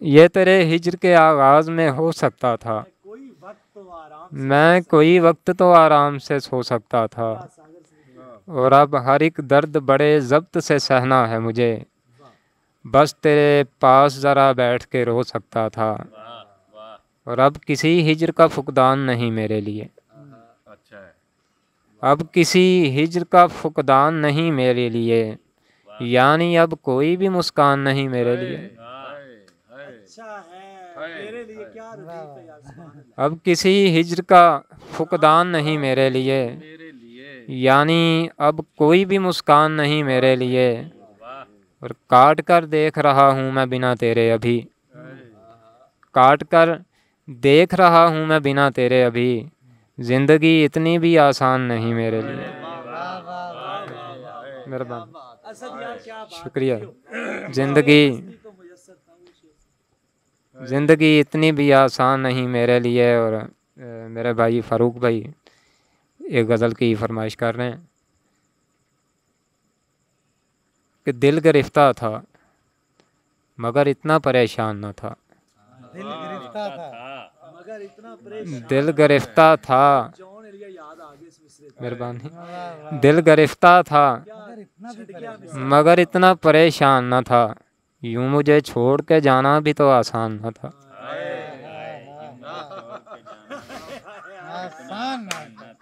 ये तेरे हिज्र के आगाज़ में हो सकता था, मैं कोई वक्त तो आराम से सो सकता था। और अब हर एक दर्द बड़े ज़ब्त से सहना है मुझे, बस तेरे पास ज़रा बैठ के रो सकता था। और अब किसी हिज्र का फुकदान नहीं मेरे लिए, अब किसी हिज्र का फुकदान नहीं मेरे लिए, यानी अब कोई भी मुस्कान नहीं मेरे लिए। अब किसी हिज्र का फुकदान नहीं मेरे लिए, यानी अब कोई भी मुस्कान नहीं मेरे लिए। और काट कर देख रहा हूँ मैं बिना तेरे अभी, काट कर देख रहा हूँ मैं बिना तेरे अभी, ज़िंदगी इतनी भी आसान नहीं मेरे लिए। मेहरबान, शुक्रिया। ज़िंदगी इतनी भी आसान नहीं मेरे लिए। और मेरे भाई फ़ारूक भाई एक गज़ल की फरमाइश कर रहे हैं कि दिल गिरफ्ता था मगर इतना परेशान न था, दिल गिरफ्ता था, मेहरबानी, दिल गिरफ्ता था मगर इतना परेशान न था, यूँ मुझे छोड़ के जाना भी तो आसान न था।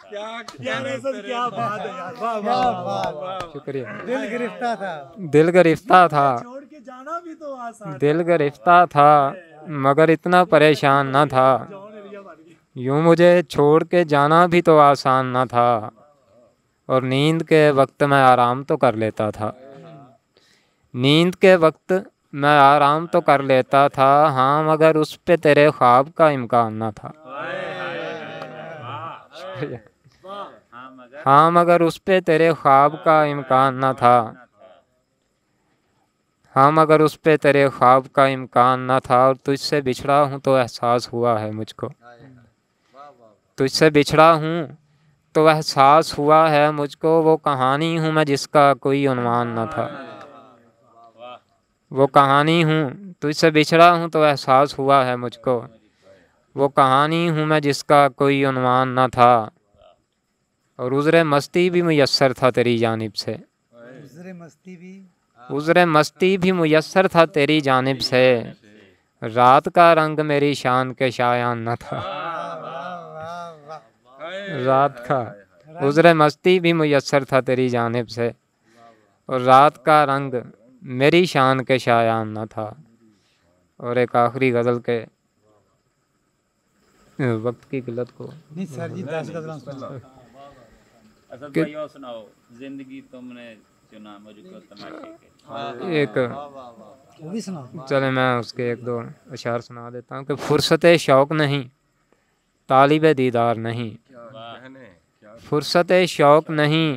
क्या बात है यार, वाह वाह वाह। शुक्रिया। दिल गिरफ्ता था, दिल गिरफ्ता था, छोड़ के जाना भी तो आसान, दिल गिरफ्ता था मगर इतना परेशान न था, यूँ मुझे छोड़ के जाना भी तो आसान न था। और नींद के वक्त मैं आराम तो कर लेता था, नींद के वक्त मैं आराम तो कर लेता था, हाँ मगर उस पे तेरे ख्वाब का इम्कान न था। हाँ मगर उस पे तेरे ख्वाब का इम्कान न था, हाँ मगर उस पे तेरे ख्वाब का इम्कान न था। और तुझसे बिछड़ा हूँ तो एहसास हुआ है मुझको, तुझसे बिछड़ा हूँ तो एहसास हुआ है मुझको, वो कहानी हूँ मैं जिसका कोई उन्वान न था, वो कहानी हूँ, तुझसे बिछड़ा हूँ तो एहसास हुआ है मुझको, वो कहानी हूँ मैं जिसका कोई उन्वान न था। और उज़्र मस्ती भी मुयस्सर था तेरी जानिब से, उज़्र मस्ती भी मुयस्सर था तेरी जानिब से, रात का रंग मेरी शान के शायान न था, रात का उज़्र मस्ती भी मुयस्सर था तेरी जानिब से, और रात का रंग मेरी शान के शायान न था। और एक आखिरी गज़ल के वक्त की किल्लत को नहीं सर जी 10 गज़लां सुनो। असद भाई और सुनाओ, जिंदगी तुमने चुना मुझको तमाशे के। एक वो भी सुनाओ। चले मैं उसके एक दो अशार सुना देता हूँ कि फुर्सत शौक़ नहीं, तालिब दीदार नहीं, फुर्सत शौक़ नहीं,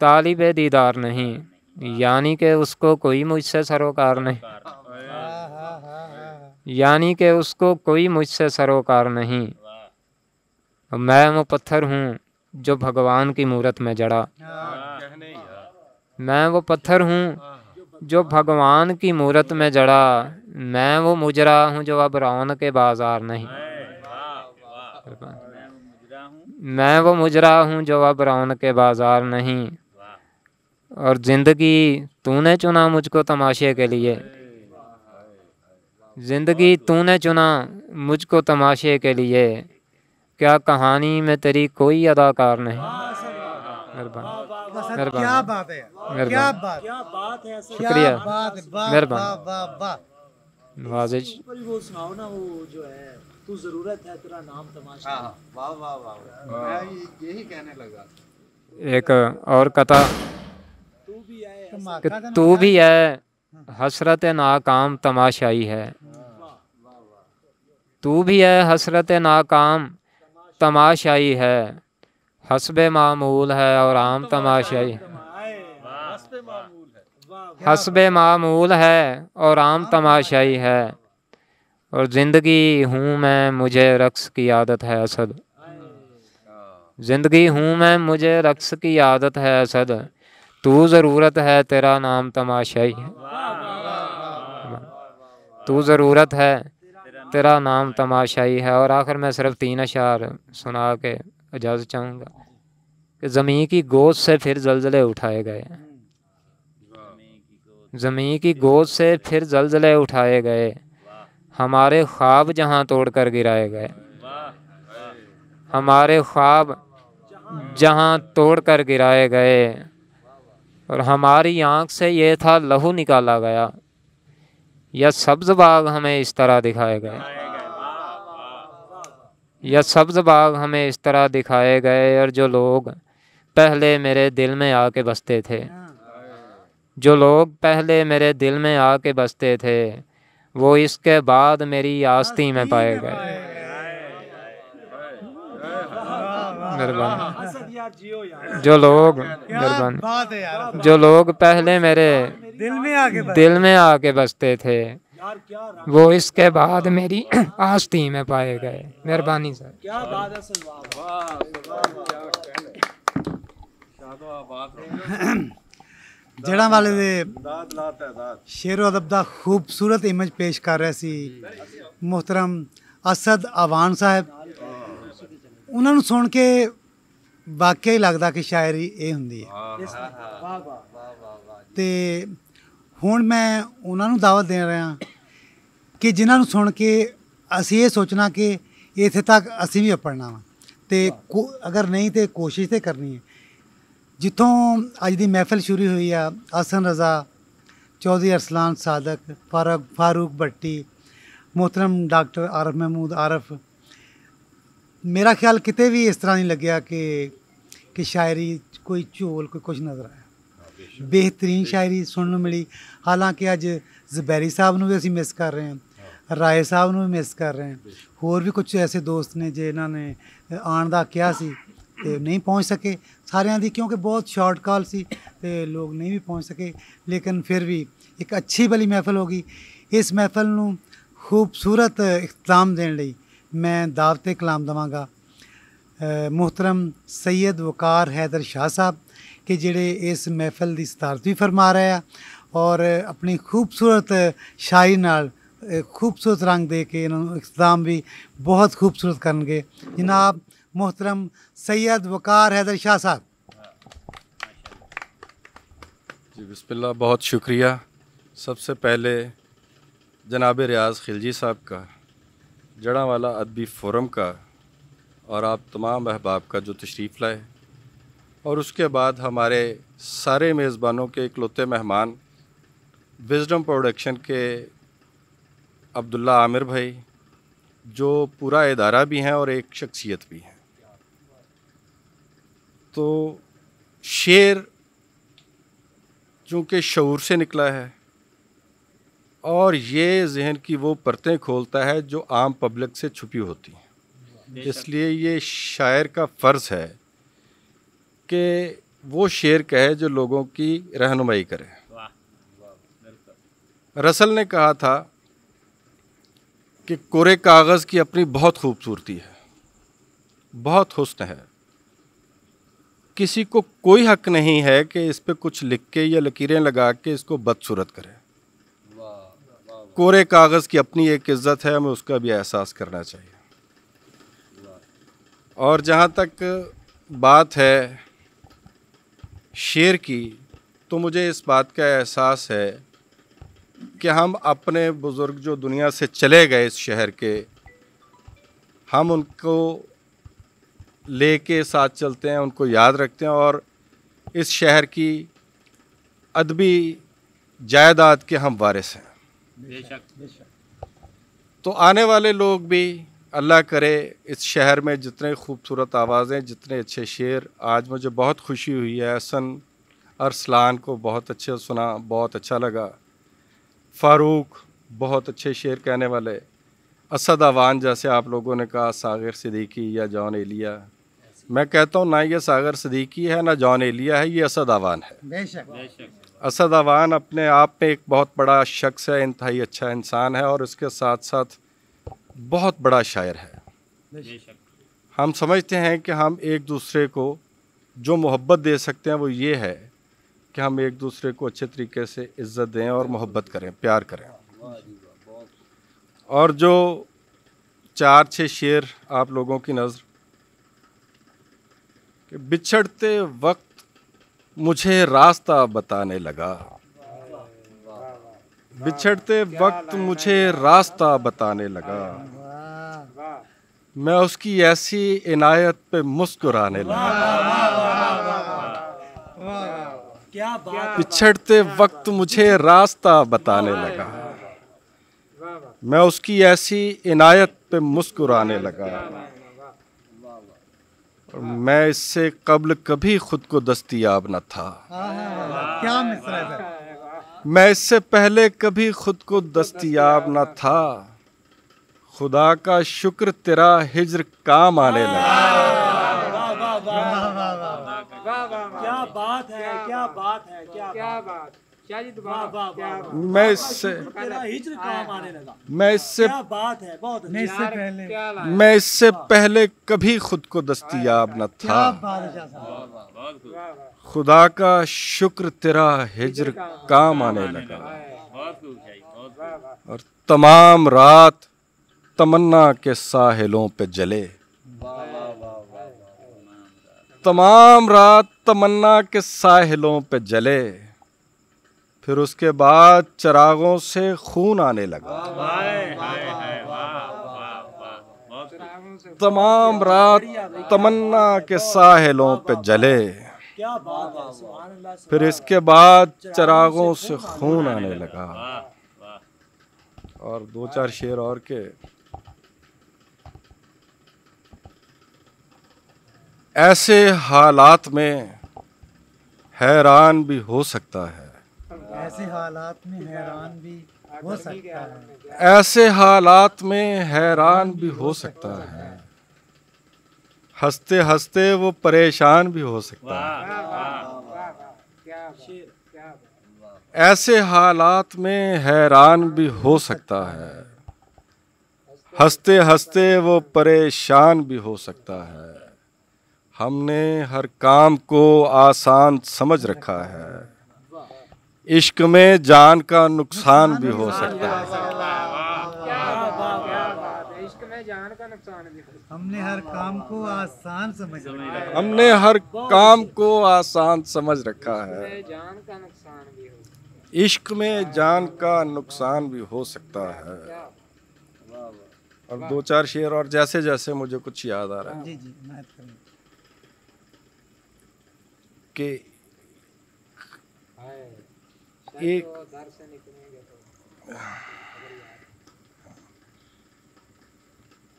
तालिब दीदार नहीं, यानी कि उसको कोई मुझसे सरोकार नहीं, यानी कि उसको कोई मुझसे सरोकार नहीं। मैं वो पत्थर हूँ जो भगवान की मूरत में जड़ा, मैं वो पत्थर हूँ जो भगवान की मूरत में जड़ा, मैं वो मुजरा हूँ जो अब रौनक के बाजार नहीं, मैं वो मुजरा हूँ जो अब रौनक के बाजार नहीं। और ज़िंदगी तूने चुना मुझको तमाशे के लिए, ज़िंदगी तूने चुना मुझको तमाशे के लिए, क्या कहानी में तेरी कोई अदाकार नहीं। मेहरबानी, क्या बात है, क्या बात, क्या बात है सर, शुक्रिया, क्या बात है, वाह मेहरबानी। वाह वाह वाह। नवाजिश। पर वो सुनाओ ना, वो जो है तू जरूरत है तेरा नाम तमाशा। वाह वाह वाह, मैं यही कहने लगा। एक और कथा तू भी आए कि तू भी है हसरत नाकाम तमाशाई है, तू भी है हसरत नाकाम तमाशाई है, हस्बे मामूल है और आम तमाशाई, हस्बे मामूल है और आम तमाशाई है। और ज़िंदगी हूँ मैं मुझे रक्स की आदत है असद, ज़िंदगी हूँ मैं मुझे रक्स की आदत है असद, तू ज़रूरत है तेरा नाम तमाशाई है, तू ज़रूरत है तेरा नाम तमाशाई है। और आखिर में सिर्फ 3 अशार सुना के इजाज़त चाहूँगा कि ज़मीं की गोद से फिर ज़लज़ले उठाए गए, ज़मीं की गोद से फिर ज़लज़ले उठाए गए, हमारे ख्वाब जहाँ तोड़ कर गिराए गए, हमारे ख्वाब जहाँ तोड़ कर गिराए गए। और हमारी आँख से ये था लहू निकाला गया, या सब्ज़ बाग हमें इस तरह दिखाए गए, या सब्ज़ बाग हमें इस तरह दिखाए गए। और जो लोग पहले मेरे दिल में आके बसते थे, जो लोग पहले मेरे दिल में आके बसते थे, वो इसके बाद मेरी आस्ती में पाए गए। मेहरबानी। जो लोग मेहरबानी, बात है यार, जो लोग पहले मेरे दिल में आके बसते थे, वो इसके बाद मेरी आस्ती में पाए गए। मेहरबानी सर। क्या बात है सर, जड़ा वाले दे शेरो अदब दा खूबसूरत इमेज पेश कर रहे सी मोहतरम असद अवान साहब। उन्होंने सुन के वाकई ही लगता कि शायरी ये होंदी है। ते हुण मैं उन्होंने दावत दे रहा कि जिन्होंने सुन के असी ये सोचना कि इत्थे तक असी भी अपड़ना वा, ते अगर नहीं तो कोशिश तो करनी है। जितों अज की महफिल शुरू हुई है, हसन रज़ा, चौधरी अरसलान सादक, फारूक भट्टी, मोहतरम डॉक्टर आरफ महमूद आरफ, मेरा ख्याल किते भी इस तरह नहीं लग्या कि शायरी कोई झोल कोई कुछ नज़र आया। बेहतरीन शायरी सुनने मिली। हालांकि अज ज़ुबैरी साहब नूं भी असीं मिस कर रहे हैं, राय साहब नूं भी मिस कर रहे हैं, होर भी कुछ ऐसे दोस्त ने जिन्होंने आने का कहा सी ते नहीं पहुँच सके सारिਆਂ दी, क्योंकि बहुत शॉर्ट कॉल सी ते लोग नहीं भी पहुँच सके। लेकिन फिर भी एक अच्छी भली महफिल होगी। इस महफिल नूं खूबसूरत इख्तिताम देने लई मैं दावते कलाम देवांगा मोहतरम सैयद वकार हैदर शाह साहब कि जिहड़े इस महफिल की सदारत भी फरमा रहे हैं और अपनी खूबसूरत शायरी नाल खूबसूरत रंग दे के इन्होंने इख्तिताम भी बहुत खूबसूरत करनगे। जनाब मोहतरम सैयद वकार हैदर शाह साहब। जी बिस्मिल्लाह, बहुत शुक्रिया। सबसे पहले जनाब रियाज खिलजी साहब का, जड़ांवाला अदबी फोरम का और आप तमाम अहबाब का जो तशरीफ़ लाए, और उसके बाद हमारे सारे मेज़बानों के इकलौते मेहमान विज़डम प्रोडक्शन के अब्दुल्ला आमिर भाई, जो पूरा इदारा भी हैं और एक शख्सियत भी हैं। तो शेर चूँकि शऊर से निकला है और ये जहन की वो परतें खोलता है जो आम पब्लिक से छुपी होती हैं, इसलिए ये शायर का फ़र्ज़ है कि वो शेर कहे जो लोगों की रहनुमाई करे। रसल ने कहा था कि कोरे कागज़ की अपनी बहुत खूबसूरती है, बहुत हुस्न है, किसी को कोई हक नहीं है कि इस पे कुछ लिख के या लकीरें लगा के इसको बदसूरत करे। कोरे कागज़ की अपनी एक इज़्ज़त है, हमें उसका भी एहसास करना चाहिए। और जहाँ तक बात है शेर की, तो मुझे इस बात का एहसास है कि हम अपने बुज़ुर्ग जो दुनिया से चले गए इस शहर के, हम उनको लेके साथ चलते हैं, उनको याद रखते हैं और इस शहर की अदबी जायदाद के हम वारिस हैं। तो आने वाले लोग भी अल्लाह करे इस शहर में जितने खूबसूरत आवाज़ें, जितने अच्छे शेर, आज मुझे बहुत खुशी हुई है। हसन अरसलान को बहुत अच्छे सुना, बहुत अच्छा लगा। फ़ारूक बहुत अच्छे शेर कहने वाले, असद अवान जैसे आप लोगों ने कहा, सागर सिद्दीकी या जॉन एलिया, मैं कहता हूँ ना ये सागर सिद्दीकी है ना जॉन एलिया है, ये असद अवान है। बेशक असद अवान अपने आप में एक बहुत बड़ा शख्स है, इंतहाई अच्छा इंसान है और इसके साथ साथ बहुत बड़ा शायर है। हम समझते हैं कि हम एक दूसरे को जो मोहब्बत दे सकते हैं वो ये है कि हम एक दूसरे को अच्छे तरीके से इज़्ज़त दें और मोहब्बत करें, प्यार करें। और जो 4-6 शेर आप लोगों की नज़र कि बिछड़ते वक्त मुझे रास्ता बताने लगा, बिछड़ते वक्त मुझे रास्ता बताने लगा, मैं उसकी ऐसी इनायत पे मुस्कुराने लगा। बिछड़ते वक्त मुझे रास्ता बताने लगा, मैं उसकी ऐसी इनायत पे मुस्कुराने लगा। और मैं इससे कब्ल कभी खुद को दस्तयाब न था, क्या मिसरा है सर। मैं इससे पहले कभी खुद को दस्तयाब न था, खुदा का शुक्र तेरा हिज्र काम आने लगा। क्या बात है, क्या बात है, क्या बात। मैं इससे काम आने लगा। मैं इससे क्या बात है, बहुत मैं इससे पहले मैं इससे पहले कभी खुद को दस्तयाब न क्या था, बादशाह साहब। खुदा का शुक्र तेरा हिज्र काम आने लगा। और तमाम रात तमन्ना के साहिलों पे जले, तमाम रात तमन्ना के साहिलों पे जले, फिर उसके बाद चरागों से खून आने लगा। तमाम रात तमन्ना के साहिलों पे जले, क्या बात है, सुभान अल्लाह। फिर इसके बाद चरागों से खून आने लगा। और 2-4 शेर और के, ऐसे हालात में हैरान भी हो सकता है, ऐसे हालात में हैरान भी हो सकता है, ऐसे हालात में हैरान भी हो सकता है, हंसते हंसते वो परेशान भी हो सकता है। ऐसे हालात में हैरान भी हो सकता है, हंसते हंसते वो परेशान भी हो सकता है। हमने हर काम को आसान समझ रखा है, इश्क में जान का नुकसान भी हो सकता है। हमने हर काम को आसान समझ रखा है, हमने हर काम को आसान समझ रखा है, इश्क में जान का नुकसान भी हो सकता है। और 2-4 शेर और जैसे जैसे मुझे कुछ याद आ रहा है जी इनायत करें। कि एक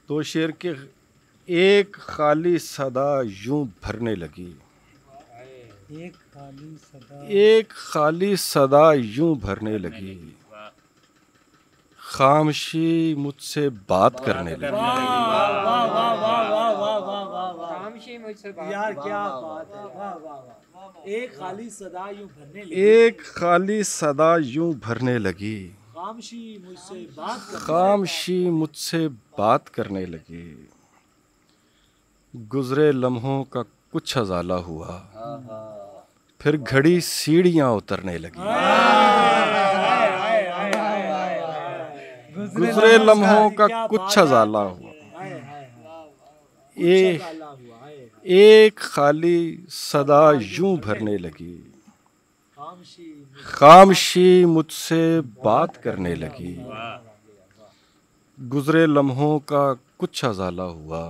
दो शेर के, एक खाली सदा यूं भरने लगी, एक खाली सदा यूं भरने लगी, खामोशी मुझसे बात करने लगी। यार क्या बात है, वाह वाह वाह। एक खाली सदा यूं भरने लगी, एक खाली सदा यूं भरने लगी, खामोशी मुझसे बात करने लगी। गुजरे लम्हों का कुछ अजाला हुआ, फिर घड़ी सीढ़ियां उतरने लगी। गुजरे लम्हों का कुछ अजाला हुआ, एक खाली सदा यूं भरने लगी, खामोशी मुझसे बात करने लगी। गुजरे लम्हों का कुछ अजाला हुआ,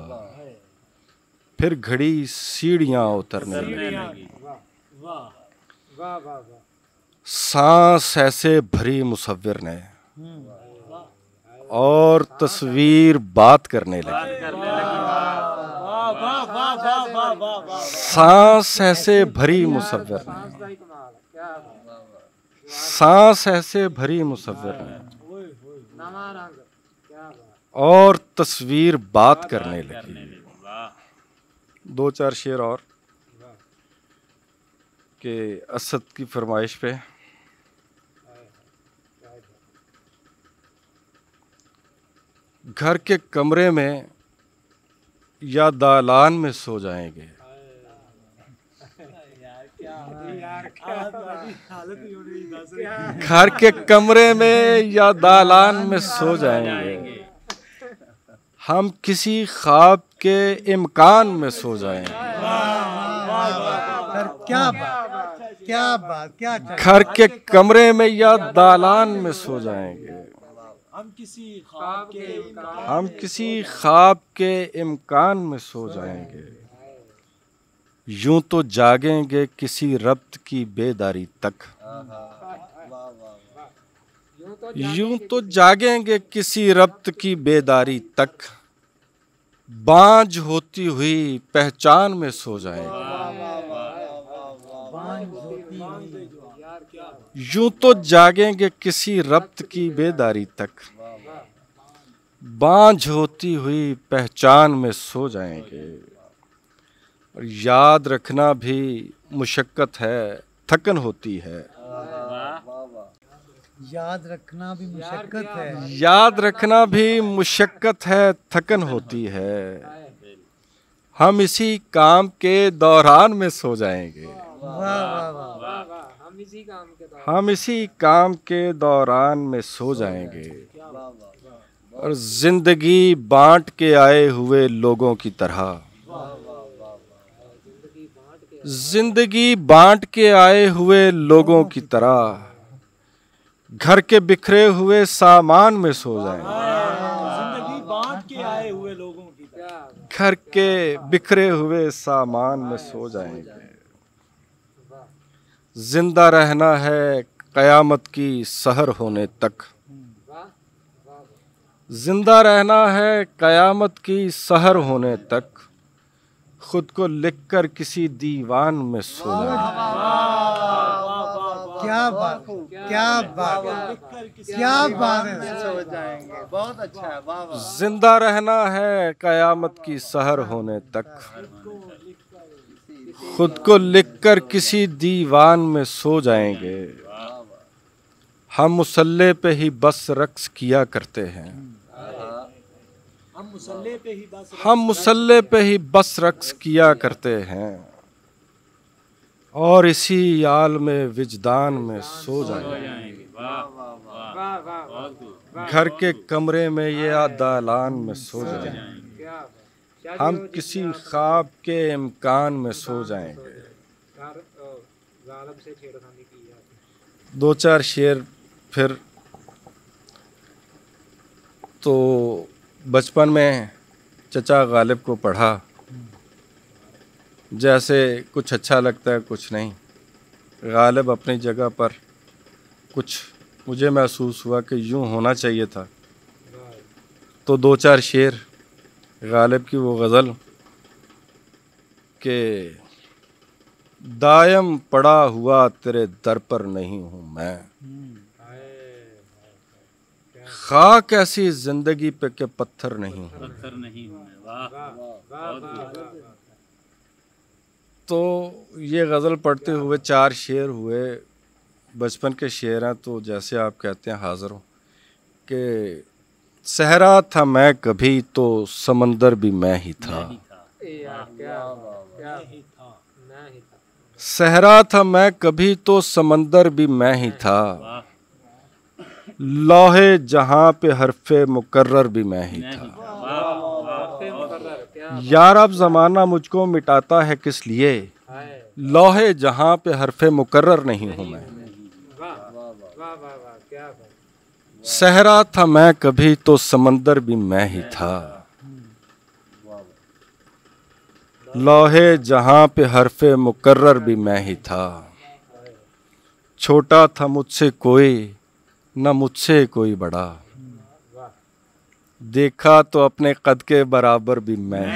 फिर घड़ी सीढ़ियां उतरने लगी। सांस ऐसे भरी मुसव्विर ने और तस्वीर बात करने लगी। सांस ऐसे भरी मुसव्विर ने, सांस ऐसे भरी मुसव्विर ने और तस्वीर बात करने लगी। दो चार शेर और के असद की फरमाइश पे। घर के कमरे में या दालान में सो जाएंगे, घर के कमरे में या दालान में सो जाएंगे, हम किसी ख्वाब के इम्कान में सो जाएंगे। क्या बात, क्या बात, क्या घर के कमरे में या दालान में सो जाएंगे, हम किसी ख्वाब के इम्कान में सो जाएंगे। यूं तो जागेंगे किसी रब्त की बेदारी तक, यूं तो जागेंगे किसी रब्त की बेदारी तक, बांझ होती हुई पहचान में सो जाएंगे। यूं तो जागेंगे किसी रब्त की बेदारी तक, बांझ होती हुई पहचान में सो जाएंगे। और याद रखना भी मुशक्कत है, थकन होती है। याद रखना भी मुशक्कत है, याद रखना भी मुशक्कत है, थकन होती है। हम इसी काम के दौरान में सो जाएंगे। हम इसी काम के दौरान में सो जाएंगे। और जिंदगी बांट के आए हुए लोगों की तरह, जिंदगी बांट के आए हुए लोगों की तरह, घर के बिखरे हुए सामान में सो जाएंगे। जिंदगी बांट के आए हुए लोगों की तरह, घर के बिखरे हुए सामान में सो जाएंगे। जिंदा रहना है कयामत की सहर होने तक, जिंदा रहना है कयामत की सहर होने तक, खुद को लिखकर किसी दीवान में सो जाएंगे। क्या बात, क्या बात, क्या बात है, सो जाएंगे। बहुत अच्छा है, वाह वाह। जिंदा रहना है कयामत की सहर होने तक, खुद को लिखकर किसी दीवान में सो जाएंगे। हम मुसल्ले पे ही बस रक्स किया करते हैं, हम मुसल्ले पे ही बस हम मुसल्ले पे ही बस रक्स किया करते हैं। और इसी आल में विजदान में सो जाएंगे। घर के कमरे में या दालान में सो जाएंगे, हम किसी ख्वाब के इम्कान में सो जाएंगे। दो चार शेर फिर। तो बचपन में चचा गालिब को पढ़ा, जैसे कुछ अच्छा लगता है कुछ नहीं। गालिब अपनी जगह पर, कुछ मुझे महसूस हुआ कि यूं होना चाहिए था। तो दो चार शेर गालिब की वो गज़ल के दायम पड़ा हुआ तेरे दर पर नहीं हूं मैं। खाक ऐसी जिंदगी पे के पत्थर नहीं हूं। तो ये गज़ल पढ़ते हुए 4 शेर हुए, बचपन के शेर हैं। तो जैसे आप कहते हैं हाज़िर हूँ कि सहरा था मैं कभी तो समंदर भी मैं ही था। सहरा था मैं कभी तो समंदर भी मैं ही था। लौहे जहां पे हरफे मुकर्रर भी मैं ही था। यार अब जमाना मुझको मिटाता है किस लिए, लौहे जहां पे हरफे मुकर्रर नहीं हूं मैं। सहरा था मैं कभी तो समंदर भी मैं ही था। लौहे जहां पे हरफे मुकर्रर भी मैं ही था। छोटा था मुझसे कोई न मुझसे कोई बड़ा, देखा तो अपने कद के बराबर भी मैं।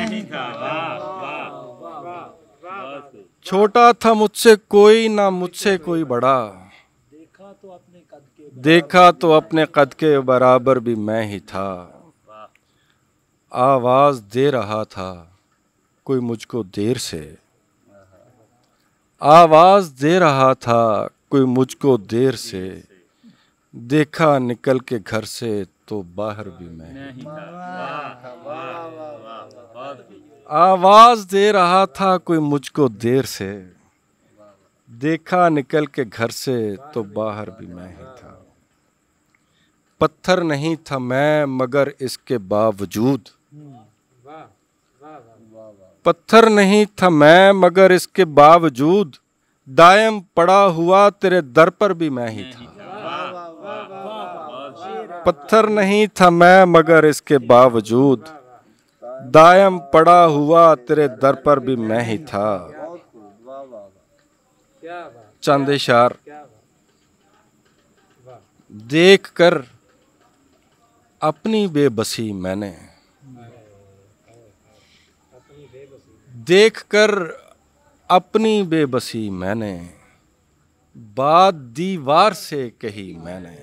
छोटा था मुझसे कोई ना मुझसे कोई बड़ा, देखा तो अपने कद के बराबर भी मैं ही था। आवाज दे रहा था कोई मुझको देर से, आवाज दे रहा था कोई मुझको देर से, देखा निकल के घर से तो बाहर भी मैं। आवाज दे रहा था कोई मुझको देर से, देखा निकल के घर से तो बाहर भी मैं ही था। पत्थर नहीं था मैं मगर इसके बावजूद, पत्थर नहीं था मैं मगर इसके बावजूद, दायम पड़ा हुआ तेरे दर पर भी मैं ही था। पत्थर नहीं था मैं मगर इसके बावजूद, दायम पड़ा हुआ तेरे दर पर भी मैं ही था। चंद इशार देख कर अपनी बेबसी मैंने, देख कर अपनी बेबसी मैंने, बात दीवार से कही मैंने।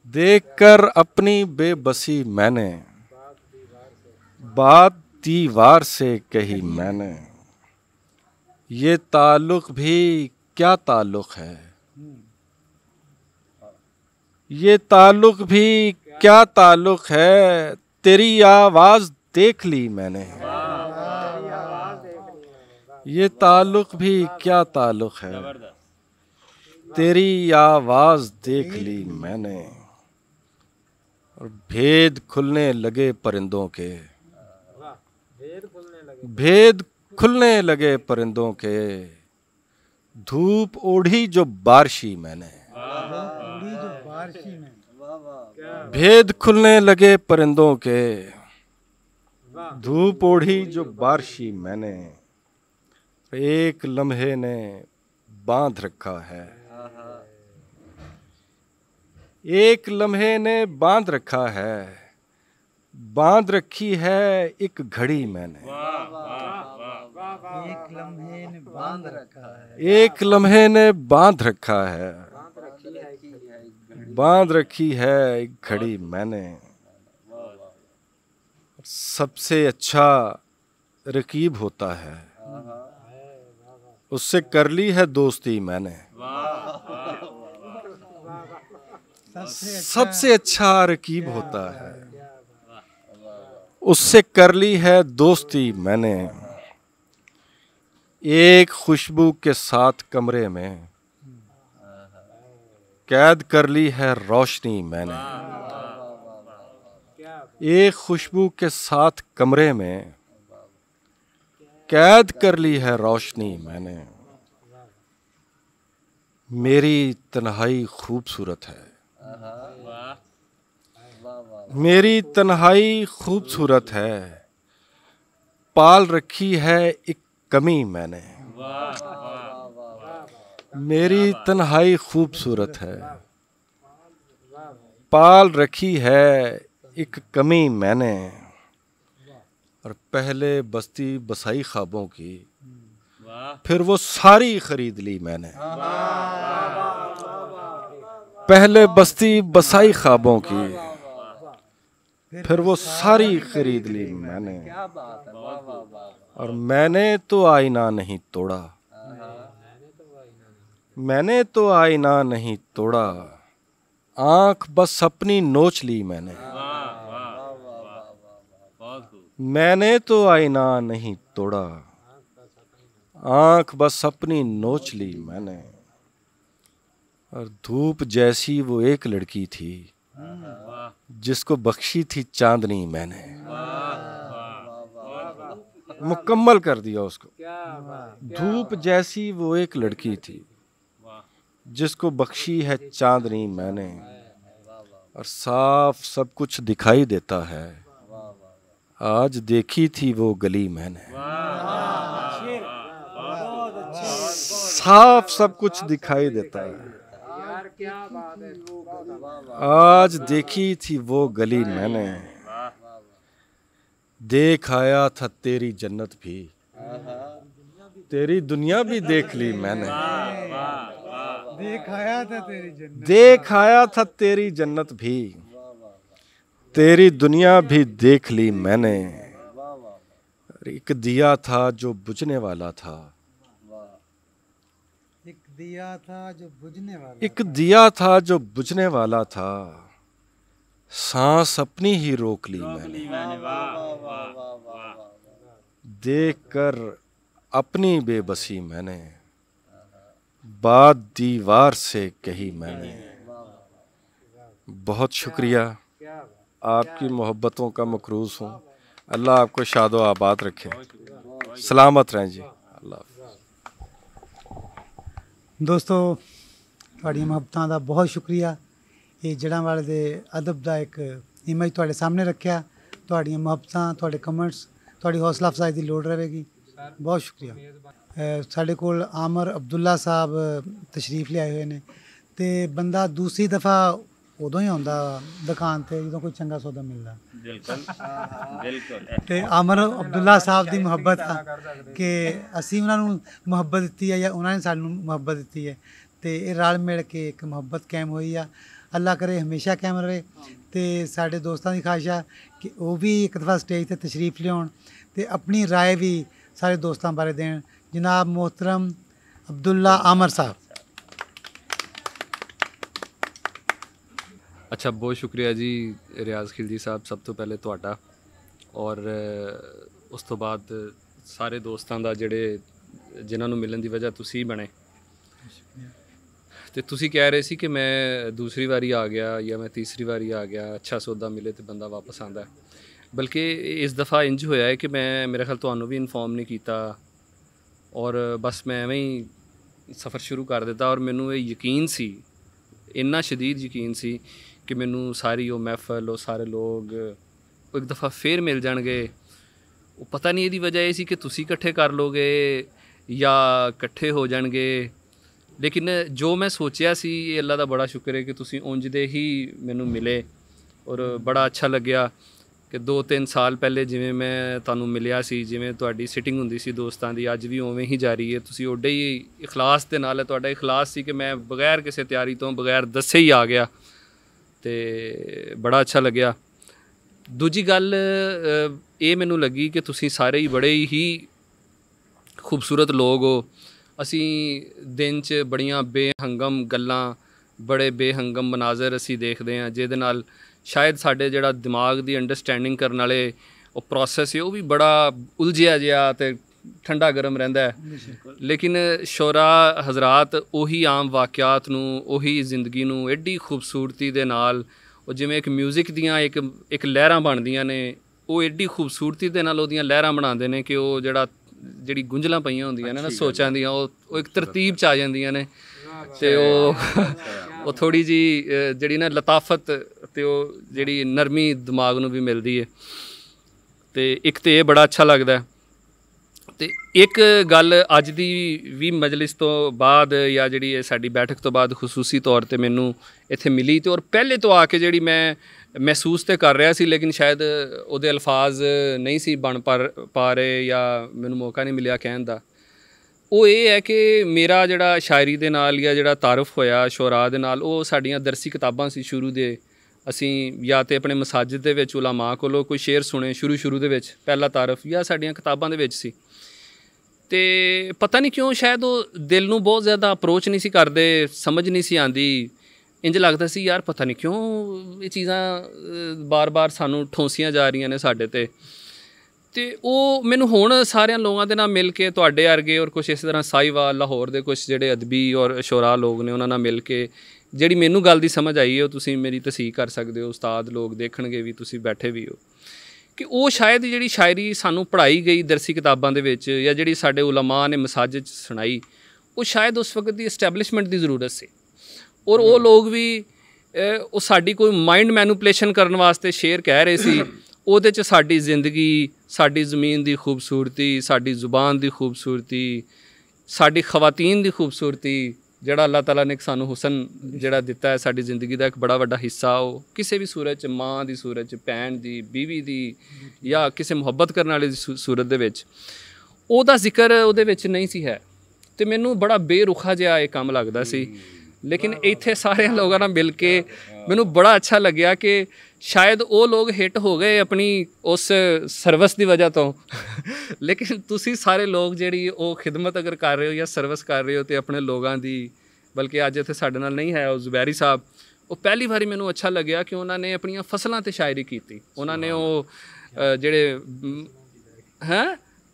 देखकर अपनी बेबसी मैंने, बात दीवार से कही मैंने। ये ताल्लुक भी क्या ताल्लुक है, ये ताल्लुक भी क्या ताल्लुक है, तेरी आवाज देख ली मैंने। ये ताल्लुक भी क्या ताल्लुक है, तेरी आवाज देख ली मैंने। और भेद खुलने लगे परिंदों के, भेद खुलने लगे परिंदों के, धूप ओढ़ी जो बारिशी मैंने। भेद खुलने लगे परिंदों के, धूप ओढ़ी जो बारिशी मैंने। एक लम्हे ने बांध रखा है, एक लम्हे ने बांध रखा है, बांध रखी है एक घड़ी मैंने। एक लम्हे ने बांध रखा है, एक लम्हे ने बांध रखा है, बांध रखी है एक घड़ी मैंने। सबसे अच्छा रकीब होता है, उससे कर ली है दोस्ती मैंने। सबसे अच्छा रकीब होता है, उससे कर ली है दोस्ती मैंने। एक खुशबू के साथ कमरे में कैद कर ली है रोशनी मैंने। एक खुशबू के साथ कमरे में कैद कर ली है रोशनी मैंने। मेरी तन्हाई खूबसूरत है, मेरी तन्हाई खूबसूरत है, पाल रखी है एक कमी मैंने। मेरी तन्हाई खूबसूरत है, पाल रखी है एक कमी मैंने। और पहले बस्ती बसाई ख्वाबों की, फिर वो सारी खरीद ली मैंने। पहले बस्ती बसाई ख्वाबों की, फिर वो सारी खरीद ली मैंने। और मैंने तो आईना नहीं तोड़ा, मैंने तो आईना नहीं तोड़ा, आंख बस अपनी नोच ली मैंने। मैंने तो आईना नहीं तोड़ा, आंख बस अपनी नोच ली मैंने। और धूप जैसी वो एक लड़की थी जिसको बख्शी थी चांदनी मैंने। मुकम्मल कर दिया उसको। धूप जैसी वो एक लड़की थी जिसको बख्शी है चांदनी मैंने। और साफ सब कुछ दिखाई देता है, आज देखी थी वो गली मैंने। साफ सब कुछ दिखाई देता है, आज देखी थी वो गली मैंने। देख आया था तेरी जन्नत भी, तेरी दुनिया भी देख ली मैंने। देख आया था तेरी जन्नत, देख आया था तेरी जन्नत भी, तेरी दुनिया भी देख ली मैंने। एक दिया था जो बुझने वाला था, एक दिया था जो बुझने वाला, एक दिया था जो बुझने वाला था, सांस अपनी ही रोक ली मैंने। देख कर अपनी बेबसी मैंने, बात दीवार से कही मैंने। बहुत शुक्रिया, आपकी मोहब्बतों का मकरूज़ हूँ। अल्लाह आपको शादो आबाद रखे, सलामत रहें जी। अल्लाह। ਦੋਸਤੋ ਤੁਹਾਡੀਆਂ ਮੁਹੱਬਤਾਂ ਦਾ ਬਹੁਤ ਸ਼ੁਕਰੀਆ। ਇਹ ਜੜ੍ਹਾਂਵਾਲੇ ਦੇ ਅਦਬ ਦਾ ਇੱਕ ਇਮੇਜ ਤੁਹਾਡੇ ਸਾਹਮਣੇ ਰੱਖਿਆ। ਤੁਹਾਡੀਆਂ ਮੁਹੱਬਤਾਂ, ਤੁਹਾਡੇ ਕਮੈਂਟਸ, ਤੁਹਾਡੀ ਹੌਸਲਾ ਅਫਜ਼ਾਈ ਦੀ ਲੋੜ ਰਹੇਗੀ। ਬਹੁਤ ਸ਼ੁਕਰੀਆ। ਸਾਡੇ ਕੋਲ ਆਮਰ ਅਬਦੁੱਲਾ ਸਾਹਿਬ ਤਸ਼ਰੀਫ ਲਿਆਏ ਹੋਏ ਨੇ ਅਤੇ ਬੰਦਾ ਦੂਸਰੀ ਦਫਾ ਉਦੋਂ ਹੀ ਆਉਂਦਾ ਦੁਕਾਨ 'ਤੇ ਜਦੋਂ ਕੋਈ ਚੰਗਾ ਸੌਦਾ ਮਿਲਦਾ। ਬਿਲਕੁਲ ਬਿਲਕੁਲ। ਅਤੇ ਆਮਰ ਅਬਦੁੱਲਾ ਸਾਹਿਬ ਦੀ ਮੁਹੱਬਤ ਆ ਕਿ ਅਸੀਂ ਉਹਨਾਂ ਨੂੰ ਮੁਹੱਬਤ ਦਿੱਤੀ ਹੈ ਜਾਂ ਉਹਨਾਂ ਨੇ ਸਾਨੂੰ ਮੁਹੱਬਤ ਦਿੱਤੀ ਹੈ ਅਤੇ ਇਹ ਰਲ ਮਿਲ ਕੇ ਇੱਕ ਮੁਹੱਬਤ ਕਾਇਮ ਹੋਈ ਆ। ਅੱਲਾ ਕਰੇ ਹਮੇਸ਼ਾ ਕਾਇਮ ਰਹੇ। ਅਤੇ ਸਾਡੇ ਦੋਸਤਾਂ ਦੀ ਖਾਹਿਸ਼ ਆ ਕਿ ਉਹ ਵੀ ਇੱਕ ਦਫਾ ਸਟੇਜ 'ਤੇ ਤਸ਼ਰੀਫ ਲਿਆਉਣ ਅਤੇ ਆਪਣੀ ਰਾਏ ਵੀ ਸਾਰੇ ਦੋਸਤਾਂ ਬਾਰੇ ਦੇਣ। ਜਨਾਬ मोहतरम अब्दुल्ला आमर साहब। अच्छा, बहुत शुक्रिया जी रियाज खिलजी साहब, सब तो पहले ਤੁਹਾਡਾ ਔਰ ਉਸ ਤੋਂ ਬਾਅਦ ਸਾਰੇ ਦੋਸਤਾਂ ਦਾ ਜਿਹੜੇ ਜਿਨ੍ਹਾਂ ਨੂੰ ਮਿਲਣ ਦੀ ਵਜ੍ਹਾ ਤੁਸੀਂ ਬਣੇ। ਤੇ ਤੁਸੀਂ ਕਹਿ ਰਹੇ ਸੀ ਕਿ ਮੈਂ ਦੂਸਰੀ ਵਾਰੀ ਆ ਗਿਆ ਜਾਂ ਮੈਂ ਤੀਸਰੀ ਵਾਰੀ ਆ ਗਿਆ, ਅੱਛਾ ਸੌਦਾ ਮਿਲੇ ਤੇ ਬੰਦਾ ਵਾਪਸ ਆਉਂਦਾ। ਬਲਕਿ ਇਸ ਦਫਾ ਇੰਜ ਹੋਇਆ ਹੈ ਕਿ ਮੈਂ ਮੇਰੇ ਖਿਆਲ ਤੁਹਾਨੂੰ ਵੀ ਇਨਫੋਰਮ ਨਹੀਂ ਕੀਤਾ ਔਰ ਬਸ ਮੈਂ ਐਵੇਂ ਹੀ ਸਫ਼ਰ ਸ਼ੁਰੂ ਕਰ ਦਿੱਤਾ। ਔਰ ਮੈਨੂੰ ਇਹ ਯਕੀਨ ਸੀ, ਇੰਨਾ ਸ਼ਦੀਦ ਯਕੀਨ ਸੀ ਕਿ ਮੈਨੂੰ ਸਾਰੀ ਉਹ ਮਹਿਫਲ, ਉਹ ਸਾਰੇ ਲੋਕ ਉਹ ਇੱਕ ਦਫਾ ਫੇਰ ਮਿਲ ਜਾਣਗੇ। ਉਹ ਪਤਾ ਨਹੀਂ ਇਹਦੀ ਵਜ੍ਹਾ ਇਹ ਸੀ ਕਿ ਤੁਸੀਂ ਇਕੱਠੇ ਕਰ ਲੋਗੇ ਜਾਂ ਇਕੱਠੇ ਹੋ ਜਾਣਗੇ। ਲੇਕਿਨ ਜੋ ਮੈਂ ਸੋਚਿਆ ਸੀ, ਇਹ ਅੱਲਾ ਦਾ ਬੜਾ ਸ਼ੁਕਰ ਹੈ ਕਿ ਤੁਸੀਂ ਉਂਝ ਦੇ ਹੀ ਮੈਨੂੰ ਮਿਲੇ ਔਰ ਬੜਾ ਅੱਛਾ ਲੱਗਿਆ ਕਿ 2-3 ਸਾਲ ਪਹਿਲੇ ਜਿਵੇਂ ਮੈਂ ਤੁਹਾਨੂੰ ਮਿਲਿਆ ਸੀ, ਜਿਵੇਂ ਤੁਹਾਡੀ ਸਿਟਿੰਗ ਹੁੰਦੀ ਸੀ ਦੋਸਤਾਂ ਦੀ, ਅੱਜ ਵੀ ਉਵੇਂ ਹੀ ਜਾਰੀ ਹੈ। ਤੁਸੀਂ ਓਡੇ ਹੀ ਇਖਲਾਸ ਦੇ ਨਾਲ, ਤੁਹਾਡਾ ਇਖਲਾਸ ਸੀ ਕਿ ਮੈਂ ਬਗੈਰ ਕਿਸੇ ਤਿਆਰੀ ਤੋਂ, ਬਗੈਰ ਦੱਸੇ ਹੀ ਆ ਗਿਆ ਅਤੇ ਬੜਾ ਅੱਛਾ ਲੱਗਿਆ। ਦੂਜੀ ਗੱਲ ਇਹ ਮੈਨੂੰ ਲੱਗੀ ਕਿ ਤੁਸੀਂ ਸਾਰੇ ਹੀ ਬੜੇ ਹੀ ਖੂਬਸੂਰਤ ਲੋਕ ਹੋ। ਅਸੀਂ ਦਿਨ 'ਚ ਬੜੀਆਂ ਬੇਹੰਗਮ ਗੱਲਾਂ, ਬੜੇ ਬੇਹੰਗਮ ਮਨਾਜ਼ਰ ਅਸੀਂ ਦੇਖਦੇ ਹਾਂ, ਜਿਹਦੇ ਨਾਲ ਸ਼ਾਇਦ ਸਾਡੇ ਜਿਹੜਾ ਦਿਮਾਗ ਦੀ ਅੰਡਰਸਟੈਂਡਿੰਗ ਕਰਨ ਵਾਲੇ ਉਹ ਪ੍ਰੋਸੈਸ ਹੈ ਉਹ ਵੀ ਬੜਾ ਉਲਝਿਆ ਜਿਹਾ ਅਤੇ ਠੰਡਾ ਗਰਮ ਰਹਿੰਦਾ ਹੈ। ਲੇਕਿਨ ਸ਼ੋਰਾ ਹਜ਼ਰਾਤ ਉਹੀ ਆਮ ਵਾਕਿਆਤ ਨੂੰ, ਉਹੀ ਜ਼ਿੰਦਗੀ ਨੂੰ ਐਡੀ ਖੂਬਸੂਰਤੀ ਦੇ ਨਾਲ, ਉਹ ਜਿਵੇਂ ਇੱਕ ਮਿਊਜ਼ਿਕ ਦੀਆਂ ਇੱਕ ਲਹਿਰਾਂ ਬਣਦੀਆਂ ਨੇ, ਉਹ ਐਡੀ ਖੂਬਸੂਰਤੀ ਦੇ ਨਾਲ ਉਹਦੀਆਂ ਲਹਿਰਾਂ ਬਣਾਉਂਦੇ ਨੇ ਕਿ ਉਹ ਜਿਹੜੀ ਗੁੰਝਲਾਂ ਪਈਆਂ ਹੁੰਦੀਆਂ ਨੇ ਨਾ ਸੋਚਾਂ ਦੀਆਂ, ਉਹ ਇੱਕ ਤਰਤੀਬ 'ਚ ਆ ਜਾਂਦੀਆਂ ਨੇ ਅਤੇ ਉਹ ਥੋੜ੍ਹੀ ਜਿਹੀ ਜਿਹੜੀ ਨਾ ਲਤਾਫਤ ਅਤੇ ਉਹ ਜਿਹੜੀ ਨਰਮੀ ਦਿਮਾਗ ਨੂੰ ਵੀ ਮਿਲਦੀ ਹੈ। ਅਤੇ ਇੱਕ ਤਾਂ ਇਹ ਬੜਾ ਅੱਛਾ ਲੱਗਦਾ। ਅਤੇ ਇੱਕ ਗੱਲ ਅੱਜ ਦੀ ਵੀ ਮਜਲਿਸ ਤੋਂ ਬਾਅਦ ਜਾਂ ਜਿਹੜੀ ਇਹ ਸਾਡੀ ਬੈਠਕ ਤੋਂ ਬਾਅਦ ਖੁਸੂਸੀ ਤੌਰ 'ਤੇ ਮੈਨੂੰ ਇੱਥੇ ਮਿਲੀ ਅਤੇ ਔਰ ਪਹਿਲੇ ਤੋਂ ਆ ਕੇ ਜਿਹੜੀ ਮੈਂ ਮਹਿਸੂਸ ਤਾਂ ਕਰ ਰਿਹਾ ਸੀ, ਲੇਕਿਨ ਸ਼ਾਇਦ ਉਹਦੇ ਅਲਫਾਜ਼ ਨਹੀਂ ਸੀ ਬਣ ਪਾ ਰਹੇ ਜਾਂ ਮੈਨੂੰ ਮੌਕਾ ਨਹੀਂ ਮਿਲਿਆ ਕਹਿਣ ਦਾ। ਉਹ ਇਹ ਹੈ ਕਿ ਮੇਰਾ ਜਿਹੜਾ ਸ਼ਾਇਰੀ ਦੇ ਨਾਲ ਜਾਂ ਜਿਹੜਾ ਤਾਰਫ ਹੋਇਆ ਸ਼ੁਰਾ ਦੇ ਨਾਲ, ਉਹ ਸਾਡੀਆਂ ਦਰਸੀ ਕਿਤਾਬਾਂ ਸੀ ਸ਼ੁਰੂ ਦੇ। ਅਸੀਂ ਜਾਂ ਤਾਂ ਆਪਣੇ ਮਸਾਜਿਦ ਦੇ ਵਿੱਚ ਉਲਾਮਾ ਕੋਲੋਂ ਕੋਈ ਸ਼ੇਰ ਸੁਣੇ ਸ਼ੁਰੂ ਦੇ ਵਿੱਚ, ਪਹਿਲਾ ਤਾਰਫ, ਜਾਂ ਸਾਡੀਆਂ ਕਿਤਾਬਾਂ ਦੇ ਵਿੱਚ ਸੀ। ਅਤੇ ਪਤਾ ਨਹੀਂ ਕਿਉਂ ਸ਼ਾਇਦ ਉਹ ਦਿਲ ਨੂੰ ਬਹੁਤ ਜ਼ਿਆਦਾ ਅਪਰੋਚ ਨਹੀਂ ਸੀ ਕਰਦੇ, ਸਮਝ ਨਹੀਂ ਸੀ ਆਉਂਦੀ। ਇੰਝ ਲੱਗਦਾ ਸੀ ਯਾਰ ਪਤਾ ਨਹੀਂ ਕਿਉਂ ਇਹ ਚੀਜ਼ਾਂ ਬਾਰ-ਬਾਰ ਸਾਨੂੰ ਠੋਸੀਆਂ ਜਾ ਰਹੀਆਂ ਨੇ ਸਾਡੇ 'ਤੇ। ਅਤੇ ਉਹ ਮੈਨੂੰ ਹੁਣ ਸਾਰਿਆਂ ਲੋਕਾਂ ਦੇ ਨਾਲ ਮਿਲ ਕੇ, ਤੁਹਾਡੇ ਵਰਗੇ ਔਰ ਕੁਛ ਇਸ ਤਰ੍ਹਾਂ ਸਾਹੀਵਾਲ ਲਾਹੌਰ ਦੇ ਕੁਛ ਜਿਹੜੇ ਅਦਬੀ ਔਰ ਸ਼ੁਰਾ ਲੋਕ ਨੇ, ਉਹਨਾਂ ਨਾਲ ਮਿਲ ਕੇ ਜਿਹੜੀ ਮੈਨੂੰ ਗੱਲ ਦੀ ਸਮਝ ਆਈ ਹੈ, ਉਹ ਤੁਸੀਂ ਮੇਰੀ ਤਸਦੀਕ ਕਰ ਸਕਦੇ ਹੋ, ਉਸਤਾਦ ਲੋਕ ਦੇਖਣਗੇ ਵੀ, ਤੁਸੀਂ ਬੈਠੇ ਵੀ ਹੋ, ਕਿ ਉਹ ਸ਼ਾਇਦ ਜਿਹੜੀ ਸ਼ਾਇਰੀ ਸਾਨੂੰ ਪੜ੍ਹਾਈ ਗਈ ਦਰਸੀ ਕਿਤਾਬਾਂ ਦੇ ਵਿੱਚ, ਜਾਂ ਜਿਹੜੀ ਸਾਡੇ ਉਲਮਾ ਨੇ ਮਸਾਜਿਦ 'ਚ ਸੁਣਾਈ, ਉਹ ਸ਼ਾਇਦ ਉਸ ਵਕਤ ਦੀ ਐਸਟੈਬਲਿਸ਼ਮੈਂਟ ਦੀ ਜ਼ਰੂਰਤ ਸੀ। ਔਰ ਉਹ ਲੋਕ ਵੀ ਉਹ ਸਾਡੀ ਕੋਈ ਮਾਈਂਡ ਮੈਨੂਪਲੇਸ਼ਨ ਕਰਨ ਵਾਸਤੇ ਸ਼ੇਰ ਕਹਿ ਰਹੇ ਸੀ, ਉਹਦੇ 'ਚ ਸਾਡੀ ਜ਼ਿੰਦਗੀ, ਸਾਡੀ ਜ਼ਮੀਨ ਦੀ ਖੂਬਸੂਰਤੀ, ਸਾਡੀ ਜ਼ੁਬਾਨ ਦੀ ਖੂਬਸੂਰਤੀ, ਸਾਡੀ ਖਵਾਤੀਨ ਦੀ ਖੂਬਸੂਰਤੀ, ਜਿਹੜਾ ਅੱਲਾਹ ਤਾਲਾ ਨੇ ਸਾਨੂੰ ਹੁਸਨ ਜਿਹੜਾ ਦਿੱਤਾ ਹੈ ਸਾਡੀ ਜ਼ਿੰਦਗੀ ਦਾ ਇੱਕ ਬੜਾ ਵੱਡਾ ਹਿੱਸਾ, ਉਹ ਕਿਸੇ ਵੀ ਸੂਰਤ 'ਚ, ਮਾਂ ਦੀ ਸੂਰਤ 'ਚ, ਭੈਣ ਦੀ, ਬੀਵੀ ਦੀ, ਜਾਂ ਕਿਸੇ ਮੁਹੱਬਤ ਕਰਨ ਵਾਲੇ ਦੀ ਸੂਰਤ ਦੇ ਵਿੱਚ, ਉਹਦਾ ਜ਼ਿਕਰ ਉਹਦੇ ਵਿੱਚ ਨਹੀਂ ਸੀ ਹੈ। ਅਤੇ ਮੈਨੂੰ ਬੜਾ ਬੇਰੁਖਾ ਜਿਹਾ ਇਹ ਕੰਮ ਲੱਗਦਾ ਸੀ। ਲੇਕਿਨ ਇੱਥੇ ਸਾਰਿਆਂ ਲੋਕਾਂ ਨਾਲ ਮਿਲ ਕੇ ਮੈਨੂੰ ਬੜਾ ਅੱਛਾ ਲੱਗਿਆ ਕਿ ਸ਼ਾਇਦ ਉਹ ਲੋਕ ਹਿੱਟ ਹੋ ਗਏ ਆਪਣੀ ਉਸ ਸਰਵਿਸ ਦੀ ਵਜ੍ਹਾ ਤੋਂ, ਲੇਕਿਨ ਤੁਸੀਂ ਸਾਰੇ ਲੋਕ ਜਿਹੜੀ ਉਹ ਖਿਦਮਤ ਅਗਰ ਕਰ ਰਹੇ ਹੋ ਜਾਂ ਸਰਵਿਸ ਕਰ ਰਹੇ ਹੋ ਤੇ ਆਪਣੇ ਲੋਕਾਂ ਦੀ, ਬਲਕਿ ਅੱਜ ਇੱਥੇ ਸਾਡੇ ਨਾਲ ਨਹੀਂ ਹੈ ਉਹ ਜ਼ੁਬੈਰੀ ਸਾਹਿਬ, ਉਹ ਪਹਿਲੀ ਵਾਰੀ ਮੈਨੂੰ ਅੱਛਾ ਲੱਗਿਆ ਕਿ ਉਹਨਾਂ ਨੇ ਆਪਣੀਆਂ ਫਸਲਾਂ 'ਤੇ ਸ਼ਾਇਰੀ ਕੀਤੀ। ਉਹਨਾਂ ਨੇ ਉਹ ਜਿਹੜੇ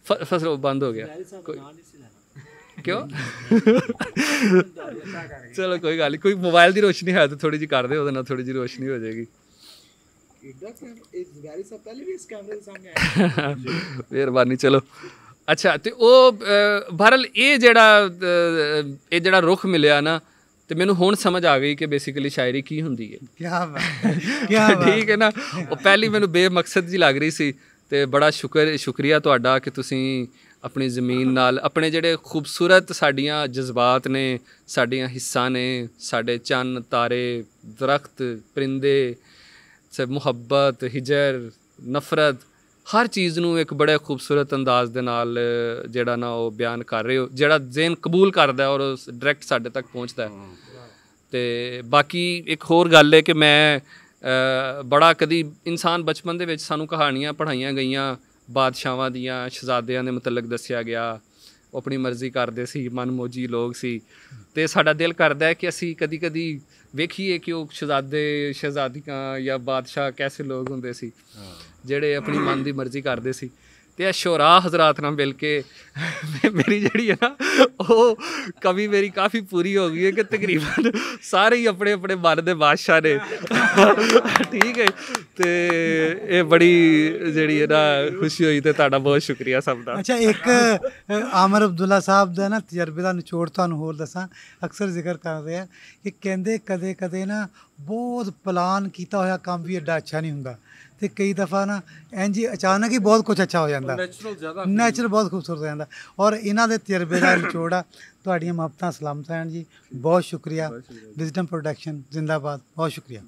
ਫਸਲ ਬੰਦ ਹੋ ਗਿਆ ਕਿਉਂ? ਚਲੋ ਕੋਈ ਗੱਲ ਨਹੀਂ, ਕੋਈ ਮੋਬਾਈਲ ਦੀ ਰੋਸ਼ਨੀ ਹੈ ਤਾਂ ਥੋੜ੍ਹੀ ਜਿਹੀ ਕਰ ਦਿਓ, ਉਹਦੇ ਨਾਲ ਥੋੜ੍ਹੀ ਜਿਹੀ ਰੋਸ਼ਨੀ ਹੋ ਜਾਏਗੀ। ਮਿਹਰਬਾਨੀ। ਚਲੋ ਅੱਛਾ, ਅਤੇ ਉਹ ਬਹਰਹਾਲ ਇਹ ਜਿਹੜਾ ਰੁੱਖ ਮਿਲਿਆ ਨਾ, ਤੇ ਮੈਨੂੰ ਹੁਣ ਸਮਝ ਆ ਗਈ ਕਿ ਬੇਸਿਕਲੀ ਸ਼ਾਇਰੀ ਕੀ ਹੁੰਦੀ ਹੈ। ਠੀਕ ਹੈ ਨਾ, ਉਹ ਪਹਿਲੀ ਮੈਨੂੰ ਬੇਮਕਸਦ ਜਿਹੀ ਲੱਗ ਰਹੀ ਸੀ। ਅਤੇ ਬੜਾ ਸ਼ੁਕਰੀਆ ਤੁਹਾਡਾ ਕਿ ਤੁਸੀਂ ਆਪਣੀ ਜ਼ਮੀਨ ਨਾਲ, ਆਪਣੇ ਜਿਹੜੇ ਖੂਬਸੂਰਤ ਸਾਡੀਆਂ ਜਜ਼ਬਾਤ ਨੇ, ਸਾਡੀਆਂ ਹਿੱਸਾ ਨੇ, ਸਾਡੇ ਚੰਨ ਤਾਰੇ, ਦਰਖਤ, ਪਰਿੰਦੇ, ਮੁਹੱਬਤ, ਹਿਜਰ, ਨਫ਼ਰਤ, ਹਰ ਚੀਜ਼ ਨੂੰ ਇੱਕ ਬੜੇ ਖੂਬਸੂਰਤ ਅੰਦਾਜ਼ ਦੇ ਨਾਲ ਜਿਹੜਾ ਨਾ ਉਹ ਬਿਆਨ ਕਰ ਰਹੇ ਹੋ, ਜਿਹੜਾ ਜ਼ਿਹਨ ਕਬੂਲ ਕਰਦਾ ਔਰ ਉਹ ਡਾਇਰੈਕਟ ਸਾਡੇ ਤੱਕ ਪਹੁੰਚਦਾ। ਅਤੇ ਬਾਕੀ ਇੱਕ ਹੋਰ ਗੱਲ ਹੈ ਕਿ ਮੈਂ ਬੜਾ ਕਦੀ ਇਨਸਾਨ ਬਚਪਨ ਦੇ ਵਿੱਚ ਸਾਨੂੰ ਕਹਾਣੀਆਂ ਪੜ੍ਹਾਈਆਂ ਗਈਆਂ ਬਾਦਸ਼ਾਹਾਂ ਦੀਆਂ, ਸ਼ਹਿਜ਼ਾਦਿਆਂ ਦੇ ਮੁਤਲਕ ਦੱਸਿਆ ਗਿਆ, ਉਹ ਆਪਣੀ ਮਰਜ਼ੀ ਕਰਦੇ ਸੀ, ਮਨਮੋਜੀ ਲੋਕ ਸੀ, ਅਤੇ ਸਾਡਾ ਦਿਲ ਕਰਦਾ ਹੈ ਕਿ ਅਸੀਂ ਕਦੀ ਕਦੀ ਵੇਖੀਏ ਕਿ ਉਹ ਸ਼ਹਿਜ਼ਾਦੀਆਂ ਜਾਂ ਬਾਦਸ਼ਾਹ ਕੈਸੇ ਲੋਕ ਹੁੰਦੇ ਸੀ ਜਿਹੜੇ ਆਪਣੀ ਮਨ ਦੀ ਮਰਜ਼ੀ ਕਰਦੇ ਸੀ। ਅਤੇ ਇਹ ਸ਼ੁਰਾ ਹਜ਼ਰਾਤ ਨਾਲ ਮਿਲ ਕੇ ਮੇਰੀ ਜਿਹੜੀ ਹੈ ਨਾ ਉਹ ਕਵੀ ਮੇਰੀ ਕਾਫੀ ਪੂਰੀ ਹੋ ਗਈ ਹੈ ਕਿ ਤਕਰੀਬਨ ਸਾਰੇ ਹੀ ਆਪਣੇ ਆਪਣੇ ਮਨ ਦੇ ਬਾਦਸ਼ਾਹ ਨੇ। ਠੀਕ ਹੈ, ਅਤੇ ਇਹ ਬੜੀ ਜਿਹੜੀ ਹੈ ਨਾ ਖੁਸ਼ੀ ਹੋਈ, ਅਤੇ ਤੁਹਾਡਾ ਬਹੁਤ ਸ਼ੁਕਰੀਆ ਸਭ ਦਾ। ਅੱਛਾ, ਇੱਕ ਆਮਰ ਅਬਦੁੱਲਾ ਸਾਹਿਬ ਦਾ ਨਾ ਤਜਰਬੇ ਦਾ ਨਿਚੋੜ ਤੁਹਾਨੂੰ ਹੋਰ ਦੱਸਾਂ। ਅਕਸਰ ਜ਼ਿਕਰ ਕਰਦੇ ਆ ਕਿ ਕਹਿੰਦੇ ਕਦੇ ਕਦੇ ਨਾ ਬਹੁਤ ਪਲਾਨ ਕੀਤਾ ਹੋਇਆ ਕੰਮ ਵੀ ਐਡਾ ਅੱਛਾ ਨਹੀਂ ਹੁੰਦਾ, ਅਤੇ ਕਈ ਦਫਾ ਨਾ ਇੰਝ ਅਚਾਨਕ ਹੀ ਬਹੁਤ ਕੁਛ ਅੱਛਾ ਹੋ ਜਾਂਦਾ, ਨੈਚੁਰਲ ਬਹੁਤ ਖੂਬਸੂਰਤ ਹੋ ਜਾਂਦਾ। ਔਰ ਇਹਨਾਂ ਦੇ ਤਜਰਬੇ ਦਾ ਨਿਚੋੜ ਆ। ਤੁਹਾਡੀਆਂ ਮੁਹੱਬਤਾਂ ਸਲਾਮਤ ਰਹਿਣ ਜੀ, ਬਹੁਤ ਸ਼ੁਕਰੀਆ। ਵਿਜ਼ਡਮ ਪ੍ਰੋਡਕਸ਼ਨ ਜ਼ਿੰਦਾਬਾਦ, ਬਹੁਤ ਸ਼ੁਕਰੀਆ।